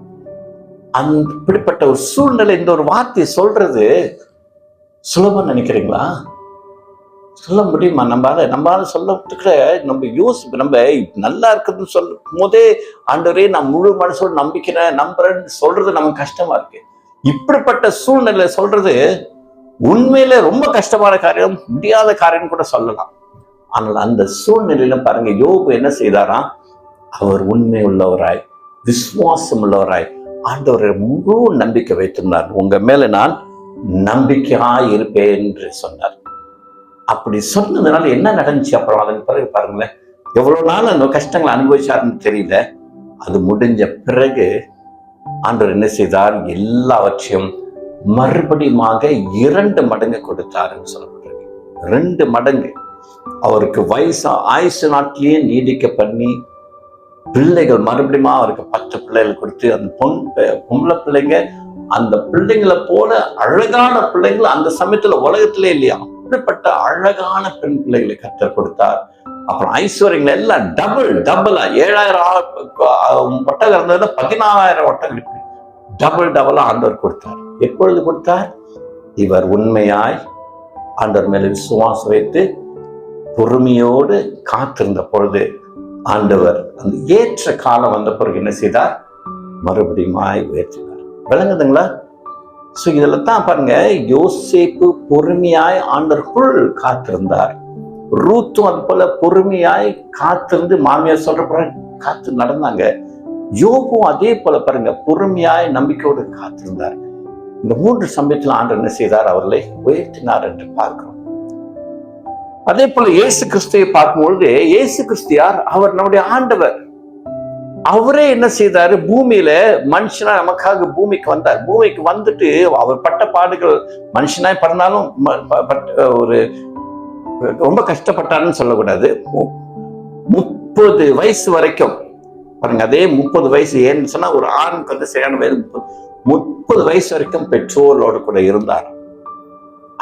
அப்படிப்பட்ட ஒரு சூழ்நிலை இந்த ஒரு வார்த்தை சொல்றது சுலபம் நினைக்கிறீங்களா? சொல்ல முடியுமா? நம்மளால சொல்ல நம்ம நல்லா இருக்குதுன்னு சொல்லும் போதே, ஆண்டவரே நான் முழு மனசோடு நம்புறேன்னு சொல்றது நமக்கு கஷ்டமா இருக்கு. இப்படிப்பட்ட சூழ்நிலை சொல்றது உண்மையில ரொம்ப கஷ்டமான காரியம், முடியாத காரியம் கூட சொல்லலாம். ஆனால் அந்த சூழ்நிலையில பாருங்க, யோபு என்ன செய்தாராம்? அவர் உண்மை உள்ளவராய், விசுவாசம் உள்ளவராய், ஆண்டவரை முழு நம்பிக்கை வைத்திருந்தார். உங்க மேல நான் நம்பிக்கையாய் இருப்பேன் என்று சொன்னார். அப்படி சொன்னதுனால என்ன நடந்துச்சு அப்புறம்? அதன் பிறகு பாருங்களேன், எவ்வளவு நாள் அந்த கஷ்டங்களை அனுபவிச்சாருன்னு தெரியல. அது முடிஞ்ச பிறகு ஆண்டவர் என்ன செய்தார்? எல்லாவற்றையும் மறுபடியுமாக 2 மடங்கு கொடுத்தாருன்னு சொல்லப்படுறது. 2 மடங்கு அவருக்கு ஆயுசு நாட்டிலேயே நீடிக்க பண்ணி, பிள்ளைகள் மறுபடியும் அவருக்கு 10 பிள்ளைகள் கொடுத்து, அந்த பொம்பளை பிள்ளைங்க, அந்த பிள்ளைங்களை போல அழகான பிள்ளைகள் அந்த சமயத்துல உலகத்திலே இல்லையா, அப்படிப்பட்ட அழகான பெண் பிள்ளைகளை கர்த்தர் கொடுத்தார். அப்புறம் ஐஸ்வர்யங்கள் எல்லாம் டபுளா 7000 ஒட்டகம் இருந்ததுல 14,000 ஒட்டகம் டபுளா ஆண்டவர் கொடுத்தார். எப்பொழுது கொடுத்தார்? இவர் உண்மையாய் ஆண்டவர் மேல விசுவாசம் வைத்து பொறுமையோடு காத்திருந்த பொழுது ஆண்டவர் அந்த ஏற்ற காலம் வந்த பிறகு என்ன செய்தார்? மறுபடியுமாய் உயர்த்தினார். விளங்குதுங்களா? சோ இதுல தான் பாருங்க, யோசேப்பு பொறுமையாய் ஆண்டவருக்குள் காத்திருந்தார். ரூத்தும் அது போல பொறுமையாய் காத்திருந்து மாமியார் சொல்ற காத்து நடந்தாங்க. யோபும் அதே போல பாருங்க, பொறுமையாய் நம்பிக்கையோடு காத்திருந்தார். இந்த 3 சமயத்துல ஆண்டவர் என்ன செய்தார்? அவர்களை உயர்த்தினார் என்று பார்க்கிறோம். அதே போல இயேசு கிறிஸ்துவை பார்க்கும்பொழுது, இயேசு கிறிஸ்து யார்? அவர் நம்முடைய ஆண்டவர். அவரே என்ன செய்தாரு? பூமியில மனுஷனா நமக்காக பூமிக்கு வந்தார். பூமிக்கு வந்துட்டு அவர் பட்ட பாடுகள், மனுஷனாய் பண்ணாலும் ஒரு ரொம்ப கஷ்டப்பட்டாருன்னு சொல்லக்கூடாது. 30 வயசு வரைக்கும் பாருங்க, அதே 30 வயசு, ஏன்னு சொன்னா ஒரு ஆணுக்கு வந்து சரியான வயது 30 வயசு வரைக்கும் பெற்றோரோடு கூட இருந்தார்.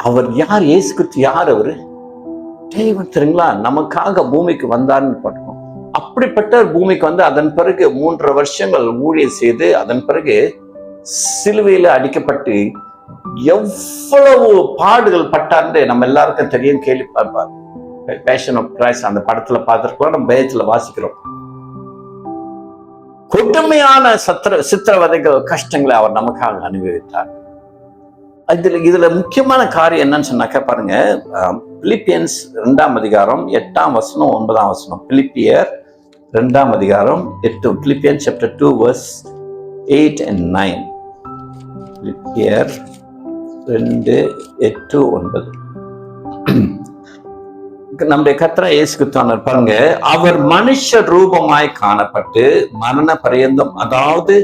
அவர் யார்? இயேசு கிறிஸ்து யார்? அவரு தேவன் தெரியுங்களா? நமக்காக பூமிக்கு வந்தார்னு பார்க்கணும். அப்படிப்பட்ட பூமிக்கு வந்து அதன் பிறகு 3 வருஷங்கள் ஊழியம் செய்து, அதன் பிறகு சிலுவையில அடிக்கப்பட்டு எவ்வளவு பாடுகள் பட்டார்ன்னு நம்ம எல்லாருக்கும் தெரியும், கேள்வி பார்ப்பார். பேஷன் ஆஃப் கிரைஸ்ட் அந்த படத்துல பார்த்துருக்கோம், நம்ம பயத்துல வாசிக்கிறோம். கொடுமையான சித்திரவதைகள், கஷ்டங்களை அவர் நமக்காக அனுபவித்தார். இதுல முக்கியமான காரியம் என்னன்னு சொன்னாக்க பாருங்க, பிலிப்பியன்ஸ் 2ஆம் அதிகாரம் 8ஆம் வசனம் 9ஆம் வசனம். பிலிப்பியர் 2ஆம் அதிகாரம் 8, பிலிப்பியன்ஸ் சாப்டர் 2 verse 8 and 9. பிலிப்பியர் 2:8-9. நம்முடைய கர்த்தர் இயேசு கிறிஸ்து பாருங்க, அவர் மனுஷ ரூபமாய் காணப்பட்டு மரண பரியந்தம், அதாவது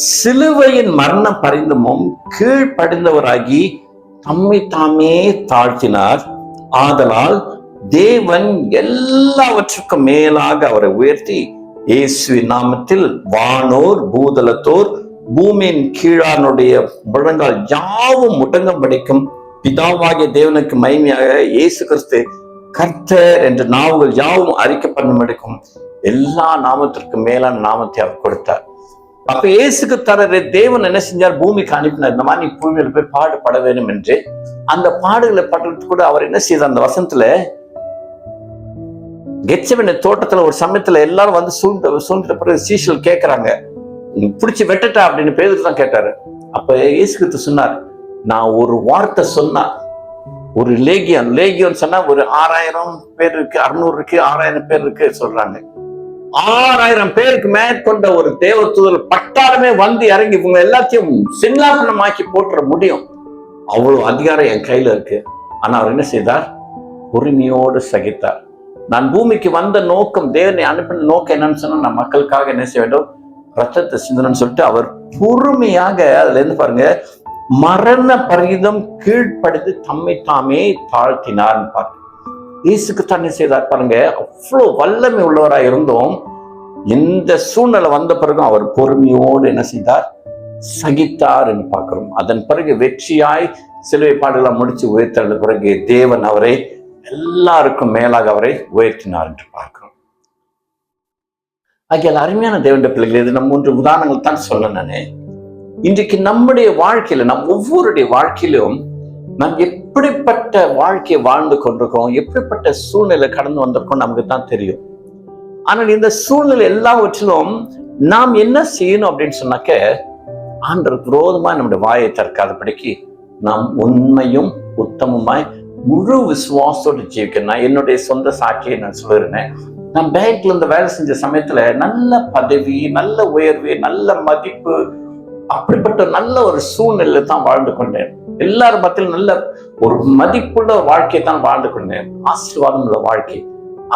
சிலுவையின் மரண பரிந்தமும் கீழ்ப்படிந்தவராகி தம்மை தாமே தாழ்த்தினார். ஆதலால் தேவன் எல்லாவற்றுக்கும் மேலாக அவரை உயர்த்தி இயேசுவின் நாமத்தில் வானோர் பூதலத்தோர் பூமியின் கீழானுடைய முழங்கால் யாவும் முடங்கம் படிக்கும் பிதாவாகிய தேவனுக்கு மகிமையாக இயேசு கிறிஸ்து கர்த்தர் என்ற நாவுகள் யாவும் அறிக்கப்படும் எல்லா நாமத்திற்கும் மேலான நாமத்தை அவர் கொடுத்தார். அப்ப இயேசுக்கு தரது தேவன் என்ன செஞ்சார்? பூமிக்கு அனுப்பினார். இந்த மாதிரி பூமியில போய் பாடுபட வேண்டும் என்று. அந்த பாடுகளை படுறது கூட அவர் என்ன செய்தார்? அந்த வசனத்துல கெத்செமனே தோட்டத்துல ஒரு சமயத்துல எல்லாரும் வந்து சூழ்ந்த பிறகு சீஷர்கள் கேட்கிறாங்க, பிடிச்சி வெட்டட்டா அப்படின்னு பேதுரு தான் கேட்டாரு. அப்ப இயேசு கிறிஸ்து சொன்னார், நான் ஒரு வார்த்தை சொன்னா, ஒரு லேகியம் சொன்னா ஒரு 6000 பேர் இருக்கு, 600 இருக்கு, 6000 பேர் இருக்கு சொல்றாங்க. 6000 பேருக்கு மேற்கொண்ட ஒரு தேவதூதர் பட்டாளமே வந்து இறங்கி இவங்க எல்லாத்தையும் சின்னாபனமாக்கி போட்டுற முடியும். அவ்வளவு அதிகாரம் என் கையில இருக்கு. ஆனா அவர் என்ன செய்தார்? பொறுமையோடு சகித்தார். நான் பூமிக்கு வந்த நோக்கம், தேவனை அனுப்பின நோக்கம் என்னன்னு சொன்னா, நான் மக்களுக்காக என்ன செய்ய வேண்டும், ரத்தத்தை சிந்தனன்னு சொல்லிட்டு அவர் பொறுமையாக அதுல இருந்து பாருங்க, மரண பரிதம் கீழ்ப்படுத்தி தம்மை தாமே தாழ்த்தினார்னு பாருங்க. இயேசுக்கு தன்னை செய்தார் பாருங்க. அவ்வளவு வல்லமை உள்ளவராய் இருந்தோம், இந்த சூழ்நிலை வந்த பிறகும் அவர் பொறுமையோடு என்ன செய்தார், சகித்தார் என்று பார்க்கிறோம். அதன் பிறகு வெற்றியாய் சிலுவை பாடுகளை முடிச்சு உயர்த்த பிறகு தேவன் அவரை எல்லாருக்கும் மேலாக அவரை உயர்த்தினார் என்று பார்க்கிறோம். ஆகிய அருமையான தேவனுடைய பிள்ளைகள், இது நம்ம 3 உதாரணங்கள் தான் சொல்ல. நானே இன்றைக்கு நம்முடைய வாழ்க்கையில, நம் ஒவ்வொருடைய வாழ்க்கையிலும் நாம் எப்படிப்பட்ட வாழ்க்கையை வாழ்ந்து கொண்டிருக்கோம், எப்படிப்பட்ட சூழ்நிலை கடந்து வந்திருக்கோம் நமக்கு தான் தெரியும். ஆனால் இந்த சூழ்நிலை எல்லாவற்றிலும் நாம் என்ன செய்யணும் அப்படின்னு சொன்னாக்க, ஆண்டவருக்கு விரோதமாய் நம்முடைய வாயை திறக்காதபடிக்கு நாம் உண்மையும் உத்தமமாய் முழு விசுவாசத்தோடு ஜீவிக்கணும். நான் என்னுடைய சொந்த சாட்சியை நான் சொல்லிருந்தேன். நான் பேங்க்ல இருந்து வேலை செஞ்ச சமயத்துல நல்ல பதவி, நல்ல உயர்வு, நல்ல மதிப்பு, அப்படிப்பட்ட நல்ல ஒரு சூழ்நிலை தான் வாழ்ந்து கொண்டேன். எல்லாரும் மத்தியில் நல்ல ஒரு மதிப்புள்ள வாழ்க்கையை தான் வாழ்ந்து கொண்டேன், ஆசீர்வாதம் உள்ள வாழ்க்கை.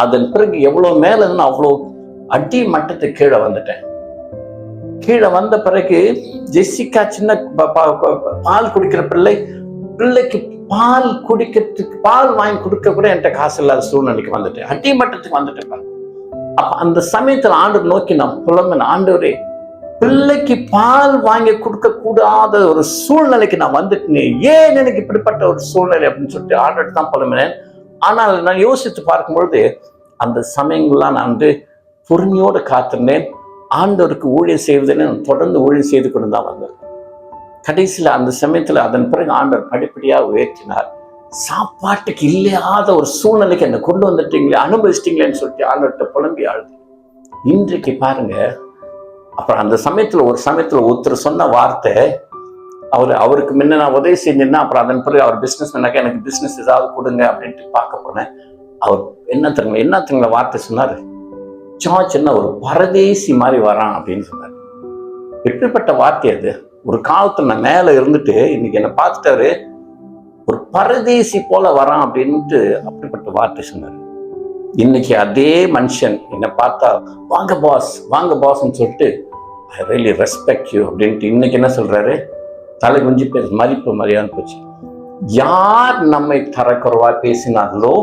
அதன் பிறகு எவ்வளவு மேல இருந்து அவ்வளவு அடி மட்டத்துக்கு கீழே வந்துட்டேன். கீழே வந்த பிறகு ஜெசிகா சின்ன பால் குடிக்கிற பிள்ளைக்கு பால் குடிக்கிறதுக்கு, பால் வாங்கி கொடுக்க கூட என்கிட்ட காசு இல்லாத சூழ்நிலைக்கு வந்துட்டேன், அடிமட்டத்துக்கு வந்துட்டேன். அப்ப அந்த சமயத்துல ஆண்டவர் நோக்கி நான் புலம்பினேன், ஆண்டவரே, பிள்ளைக்கு பால் வாங்கி கொடுக்க கூடாத ஒரு சூழ்நிலைக்கு நான் வந்துட்டேன், ஏன் எனக்கு இப்படிப்பட்ட ஒரு சூழ்நிலை அப்படின்னு சொல்லிட்டு ஆண்டவர் தான் புலம்பினேன். ஆனால் நான் யோசித்து பார்க்கும்பொழுது அந்த சமயங்கள்லாம் நான் பொறுமையோடு காத்திருந்தேன். ஆண்டவருக்கு ஊழியம் செய்வதுன்னு தொடர்ந்து ஊழியம் செய்து கொண்டு தான் வந்தேன். கடைசியில் அந்த சமயத்துல அதன் பிறகு ஆண்டவர் படிப்படியாக உயர்த்தினார். சாப்பாட்டுக்கு இல்லாத ஒரு சூழ்நிலைக்கு என்னை கொண்டு வந்துட்டீங்களே, அனுபவிச்சிட்டீங்களேன்னு சொல்லிட்டு ஆண்டவர்கிட்ட புலம்பி ஆழுது. இன்றைக்கு பாருங்க, அப்புறம் அந்த சமயத்துல ஒருத்தர் சொன்ன வார்த்தை, அவருக்கு முன்ன நான் உதவி செஞ்சேன்னா, அப்புறம் அதன் பிறகு அவர் பிசினஸ் பண்ணாக்க எனக்கு பிசினஸ் ஏதாவது கொடுங்க அப்படின்ட்டு பார்க்க போனேன். அவர் என்ன தருங்களா வார்த்தை சொன்னாரு, சின்ன ஒரு பரதேசி மாதிரி வரான் அப்படின்னு சொன்னார். எப்படிப்பட்ட வார்த்தை அது! ஒரு காலத்துல நான் மேல இருந்துட்டு இன்னைக்கு என்னை பார்த்துட்டாரு, ஒரு பரதேசி போல வரான் அப்படின்ட்டு அப்படிப்பட்ட வார்த்தை சொன்னாரு. இன்னைக்கு அதே மனுஷன் என்னை பார்த்தா வாங்க பாஸ்ன்னு சொல்லிட்டு ஐ ரியலி ரெஸ்பெக்ட் யூ அப்படின்ட்டு இன்னைக்கு என்ன சொல்றாரு, தலை குஞ்சு பேர் மதிப்பு மரியாதை போச்சு. யார் நம்மை தரக்குறைவா பேசினார்களோ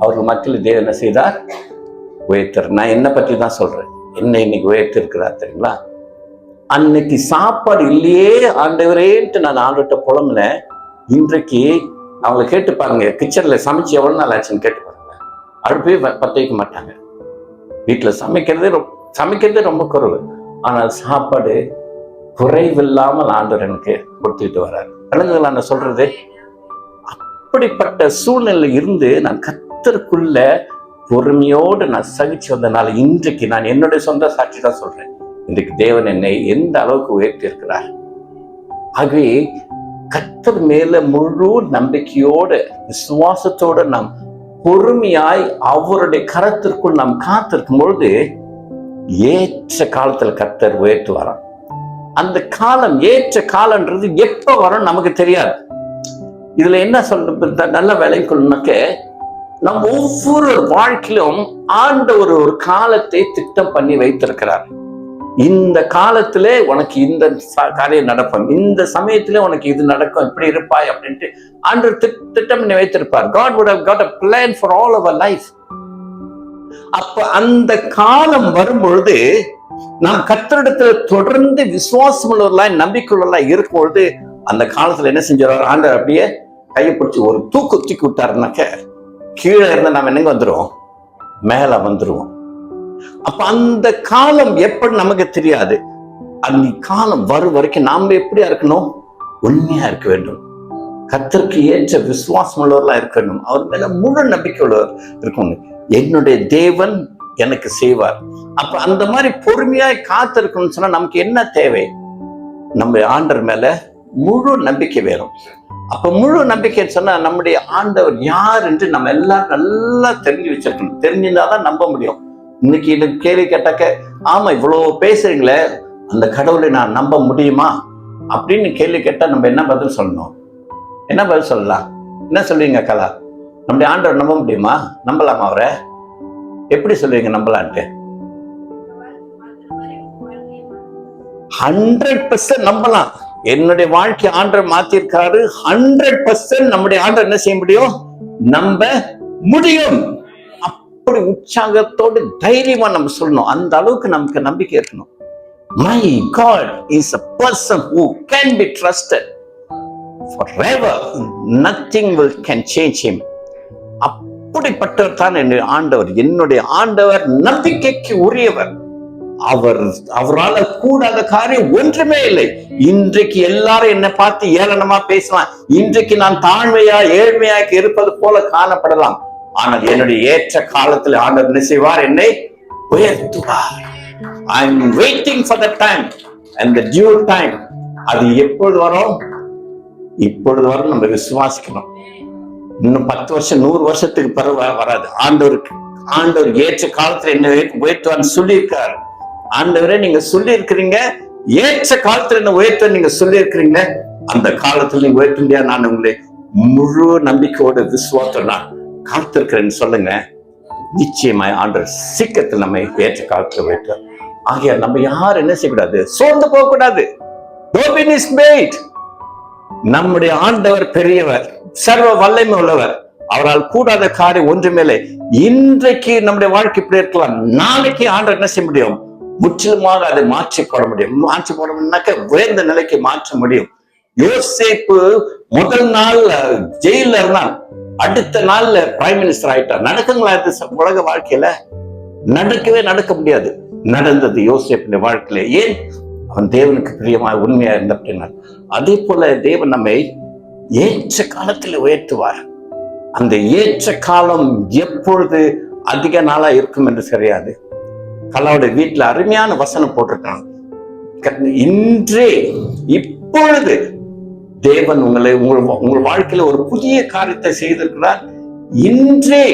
அவர்கள் மத்தியில் தேவன் என்ன செய்தார், உயர்த்தர். நான் என்னை பற்றி தான் சொல்றேன், என்ன இன்னைக்கு உயர்த்தி இருக்கிறார் தெரியுங்களா. அன்னைக்கு சாப்பாடு இல்லையே ஆண்டவரேன்ட்டு நான் ஆண்டுகிட்ட புலம்புல. இன்றைக்கு அவங்களை கேட்டு பாருங்க, கிச்சன்ல சமைச்சு எவ்வளவு நாள் ஆச்சுன்னு கேட்டு பாருங்க, அடுப்பே பத்த வைக்க மாட்டாங்க. வீட்டுல சமைக்கிறதே ரொம்ப குறைவு, ஆனால் சாப்பாடு குறைவில்லாமல் ஆண்டவர் எனக்கு கொடுத்துட்டு வர்றாரு. விளங்குதலா நான் சொல்றது? அப்படிப்பட்ட சூழ்நிலை இருந்து நான் கர்த்தருக்குள்ள பொறுமையோடு நான் சகிச்சு வந்தனால இன்றைக்கு நான் என்னுடைய சொந்த சாட்சி தான் சொல்றேன், இன்றைக்கு தேவன் என்னை எந்த அளவுக்கு உயர்த்தி இருக்கிறார். ஆகவே கர்த்தர் மேல முழு நம்பிக்கையோடு விசுவாசத்தோடு நாம் பொறுமையாய் அவருடைய கரத்திற்குள் நாம் காத்திருக்கும் பொழுது ஏற்ற காலத்துல கர்த்தர் உயர்த்துவாராம். அந்த காலம், ஏற்ற காலம்ன்றது எப்ப வரும் நமக்கு தெரியாது. இதுல என்ன சொல்ற நல்ல வேலைன்னு கொள்ளுனாக்க, நம் ஒவ்வொரு வாழ்க்கையிலும் ஆண்டவர் ஒரு காலத்தை திட்டம் பண்ணி வைத்திருக்கிறார். இந்த காலத்திலே உனக்கு இந்த காரியம் நடக்கும், இந்த சமயத்திலே உனக்கு இது நடக்கும், இப்படி இருப்பாய் அப்படின்ட்டு ஆண்டவர் திட்டம் பண்ணி வைத்திருப்பார். God would have got a plan for all our life. அப்ப அந்த காலம் வரும்பொழுது நாம் கர்த்தரிடத்துல தொடர்ந்து விசுவாசம் உள்ளவர்களாய் நம்பிக்கையுள்ளவர்களாய் இருக்கும் பொழுது அந்த காலத்துல என்ன செஞ்சிருவார், ஆண்டவர் அப்படியே கையை பிடிச்சி ஒரு தூக்கி விட்டாருனாக்க கீழே இருந்து நம்ம என்னங்க வந்துருவோம், மேல வந்துருவோம். அப்ப அந்த காலம் எப்படி நமக்கு தெரியாது. அந்த காலம் வரும் வரைக்கும் நாம எப்படியா இருக்கணும், உண்மையா இருக்க வேண்டும், கர்த்தருக்கு ஏற்ற விசுவாசம் உள்ளவர்களா இருக்கணும், அவர் மேல முழு நம்பிக்கை உள்ளவர் இருக்கணும். என்னுடைய தேவன் எனக்கு செய்வார். அப்ப அந்த மாதிரி பொறுமையாய் காத்திருக்கணும்னு சொன்னா நமக்கு என்ன தேவை, நம்ம ஆண்டவர் மேல முழு நம்பிக்கை வேணும். அப்ப முழு நம்பிக்கை சொன்னா நம்முடைய ஆண்டவர் யார் என்று நம்ம எல்லாம் நல்லா தெரிஞ்சு வச்சிருக்கணும். தெரிஞ்சிருந்தாதான் நம்ப முடியும். இன்னைக்கு எனக்கு கேள்வி கேட்டாக்க, ஆமா இவ்வளவு பேசுறீங்களே, அந்த கடவுளை நான் நம்ப முடியுமா அப்படின்னு கேள்வி கேட்டா நம்ம என்ன பதில் சொல்லணும், என்ன பதில் சொல்லலாம், என்ன சொல்றீங்க கலா? நம்முடைய ஆண்டவர் நம்ப முடியுமா? நம்பலாமா அவரை? எப்படி சொல்லுவீங்க நம்பலான்ட்டு? 100% நம்பலாம். என்னுடைய வாழ்க்கை ஆண்டவர் மாத்திருக்காரு. 100% நம்முடைய ஆண்டவர் என்ன செய்ய முடியும்? நம்ப முடியும். அப்படி உற்சாகத்தோடு தைரியமா நம்ம சொல்லணும். அந்த அளவுக்கு நமக்கு நம்பிக்கை இருக்கணும். My God is a person who can be trusted forever. Nothing can change him. அப்படிப்பட்டவர் தான் என்னுடைய ஆண்டவர். என்னுடைய ஆண்டவர் நம்பிக்கைக்கு உரியவர். அவரால் கூடாத காரியம் ஒன்றுமே இல்லை. இன்றைக்கு எல்லாரும் என்னை பார்த்து ஏளனமா பேசலாம். இன்றைக்கு நான் தாழ்மையா ஏழ்மையா இருப்பது போல காணப்படலாம். ஆனால் என்னுடைய ஏற்ற காலத்தில் ஆண்டவர் என்ன செய்வார்? என்னை உயர்த்துவார். I am waiting for the time and the due time. அது எப்பொழுது வரும்? இப்பொழுது வரும். நம்ம விசுவாசிக்கணும். இன்னும் 10 வருஷம் 100 வருஷத்துக்கு பிறகு வராது. ஆண்டவர் ஏற்ற காலத்துல என்ன உயர்த்துவார்னு சொல்லியிருக்காரு. ஆண்டவரே நீங்க சொல்லி இருக்கிறீங்க, ஏற்ற காலத்துல என்ன உயர்த்த நீங்க சொல்லி இருக்கிறீங்க. அந்த காலத்துல நீங்க உயர்த்த முடியாது. நான் உங்களை முழு நம்பிக்கையோட விசுவாசம் நான் காத்திருக்கிறேன்னு சொல்லுங்க. நிச்சயமாய் ஆண்டவர் சீக்கிரத்தில் நம்ம ஏற்ற காலத்துல உயர்த்த. ஆகிய நம்ம யாரும் என்ன செய்யக்கூடாது? சோர்ந்து போக கூடாது. நம்முடைய ஆண்டவர் பெரியவர், சர்வ வல்லமை உள்ளவர். அவரால் கூடாத காரியம் ஒன்றுமேலே. இன்றைக்கு நம்முடைய வாழ்க்கை இப்படி இருக்கலாம், நாளைக்கு ஆண்டவர் என்ன செய்ய முடியும்? முற்றிலுமாக அதை மாற்றி போட முடியும். மாற்றி போடணும்னாக்க உயர்ந்த நிலைக்கு மாற்ற முடியும். யோசேப்பு முதல் நாள் ஜெயில இருந்தான், அடுத்த நாள்ல பிரைம் மினிஸ்டர் ஆயிட்டார். நடக்குங்களா உலக வாழ்க்கையில? நடக்க முடியாது. நடந்தது யோசேப்பின் வாழ்க்கையில. ஏன்? அவன் தேவனுக்கு பிரியமா உண்மையா இருந்த அப்படின்னா. அதே போல தேவன் நம்மை ஏற்ற காலத்தில் உயர்த்துவார். அந்த ஏற்ற காலம் எப்பொழுது அதிக நாளா இருக்கும் என்று தெரியாது. கலாவுடைய வீட்டுல அருமையான வசனம் போட்டிருக்காங்க. இன்றே இப்பொழுது தேவன் உங்கள் வாழ்க்கையில ஒரு புதிய காரியத்தை செய்திருக்கிறார். இன்றே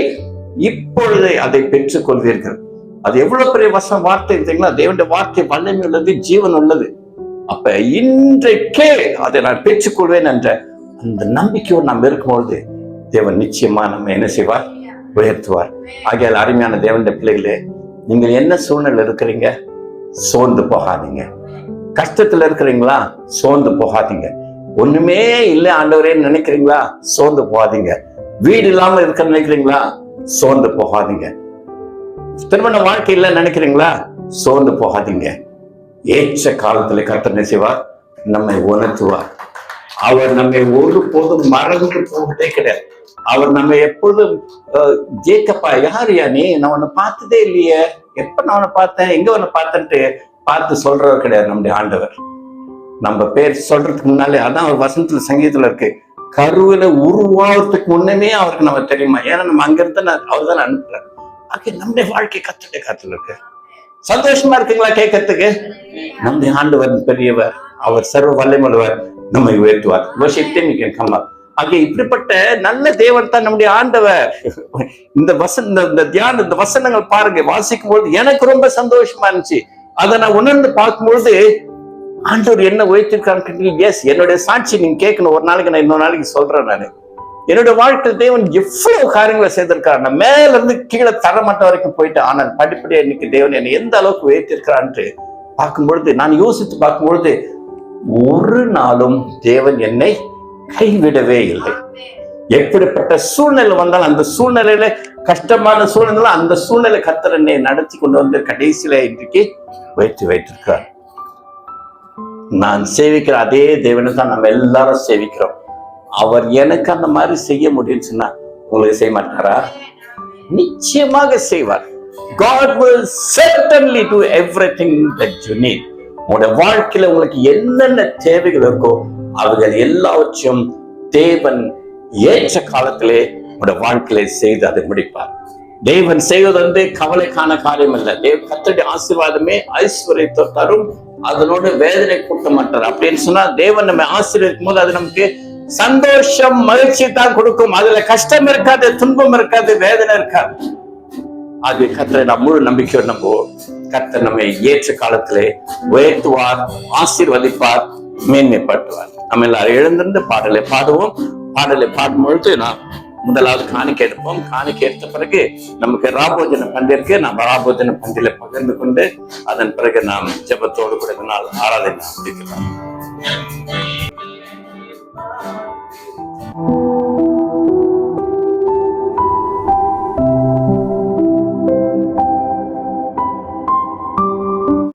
இப்பொழுதே அதை பெற்றுக் கொள்வீர்கள். அது எவ்வளவு பெரிய வார்த்தை தெரியுங்களா? தேவனுடைய வார்த்தை வல்லமை உள்ளது, ஜீவன் உள்ளது. அப்ப இன்றைக்கே அதை நான் பெற்றுக்கொள்வேன் என்ற அந்த நம்பிக்கையோடு நாம் இருக்கும்பொழுது தேவன் நிச்சயமா நம்ம என்ன செய்வார்? உயர்த்துவார். ஆகையால் அருமையான தேவனுடைய பிள்ளைகளே, நீங்கள் என்ன சூழ்நிலை இருக்கிறீங்க? சோர்ந்து போகாதீங்க. கஷ்டத்துல இருக்கிறீங்களா? சோர்ந்து போகாதீங்க. ஒண்ணுமே இல்லை ஆண்டவரே நினைக்கிறீங்களா? சோர்ந்து போகாதீங்க. வீடு இல்லாம இருக்க நினைக்கிறீங்களா? சோர்ந்து போகாதீங்க. திருமண வாழ்க்கை இல்ல நினைக்கிறீங்களா? சோர்ந்து போகாதீங்க. ஏற்ற காலத்துல கர்த்தர் என்ன செய்வார்? நம்மை உணர்த்துவார். அவர் நம்மை ஒருபோதும் மறந்து போவதே கிடையாது. அவர் நம்ம எப்பொழுதும் ஜேக்கப்பா யாரியா நீ? நான் உன்னை பார்த்ததே இல்லையே, எப்ப நான் உன்னை பார்த்தேன், எங்க உன்னை பார்த்தேன்ட்டு பார்த்து சொல்றவர் கிடையாது நம்முடைய ஆண்டவர். நம்ம பேர் சொல்றதுக்கு முன்னாலே, அதான் அவர் வசனத்துல சங்கீதத்துல இருக்கு, கருவில உருவாகிறதுக்கு முன்னமே அவருக்கு நம்ம தெரியுமா? ஏன்னா நம்ம அங்கிருந்து அவர் தான் அனுப்புறாரு. ஆக நம்முடைய வாழ்க்கை கத்துடைய காத்துல இருக்கு. சந்தோஷமா இருக்குங்களா கேட்கறதுக்கு? நம்முடைய ஆண்டவர் பெரியவர், அவர் சர்வ வல்லமையுள்ளவர், நம்மை உயர்த்துவார். ஆகிய இப்படிப்பட்ட நல்ல தேவன் தான் நம்முடைய ஆண்டவர். இந்த வசனங்கள் பாருங்க, வாசிக்கும் பொழுது எனக்கு ரொம்ப சந்தோஷமா இருந்துச்சு. அதை நான் உணர்ந்து பார்க்கும்பொழுது ஆண்டவர் என்ன உயர்த்திருக்கான்னு எஸ் என்னுடைய சாட்சி நீங்க கேட்கணும். ஒரு நாளைக்கு நான் இன்னொரு நாளைக்கு சொல்றேன். நான் என்னுடைய வாழ்க்கை தேவன் எவ்வளவு காரியங்களை செய்திருக்காரு. நான் மேல இருந்து கீழே தரமட்டம் வரைக்கும் போயிட்டு, ஆனால் படிப்படியா இன்னைக்கு தேவன் என்னை எந்த அளவுக்கு உயர்த்திருக்கிறான்ட்டு பார்க்கும்பொழுது, நான் யோசித்து பார்க்கும்பொழுது, ஒரு நாளும் தேவன் என்னை கைவிடவே இல்லை. எப்படிப்பட்ட சூழ்நிலை வந்தாலும் அந்த சூழ்நிலையில, கஷ்டமான சூழ்நிலை, அந்த சூழ்நிலை கர்த்தர் என்னை நடத்தி கொண்டு வந்து கடைசியில இன்றைக்கு வைத்திருக்கிறார். நான் சேவிக்கிற அதே தேவனை தான் நம்ம எல்லாரும் சேவிக்கிறோம். அவர் எனக்கு அந்த மாதிரி செய்ய முடியும்னு சொன்னா உங்களுக்கு செய்ய மாட்டாரா? நிச்சயமாக செய்வார். God will certainly do everything that you need. உங்களுடைய வாழ்க்கையில உங்களுக்கு என்னென்ன தேவைகள் இருக்கோ அவைகள் எல்லாவற்றையும் தேவன் ஏற்ற காலத்திலே உங்களுடைய வாழ்க்கையில செய்து அதை முடிப்பார். தேவன் செய்வது கவலைக்கான காரியம் அல்ல. கர்த்தருடைய ஆசீர்வாதமே ஐஸ்வர்யத்தை தரும், அதனோட வேதனை கூட்ட மாட்டார். அப்படின்னு சொன்னா தேவன் நம்ம ஆசீர்வதிக்கும் போது அது நமக்கு சந்தோஷம், மகிழ்ச்சி தான் கொடுக்கும். அதுல கஷ்டம் இருக்காது, துன்பம் இருக்காது, வேதனை இருக்காது. அது கர்த்தரை நாம் முழு நம்பிக்கையோடு நம்புவோம். கர்த்தர் நம்மை ஏற்ற காலத்திலே உயர்த்துவார், ஆசீர்வதிப்பார், மேன்மைப்படுத்துவார். நம்ம எல்லாரும் எழுந்திருந்து பாடலை பாடுவோம். பாடலை பாடும் பொழுது நான் முதலாவது காணிக்கை எடுப்போம். காணிக்கை எடுத்த பிறகு நமக்கு ராபோஜன பந்தி இருக்கு. நாம் ராபோஜன பந்தியில பகிர்ந்து கொண்டு அதன் பிறகு நாம் ஜெபத்தோடு கூட நாள் ஆராதனை முடிக்கலாம்.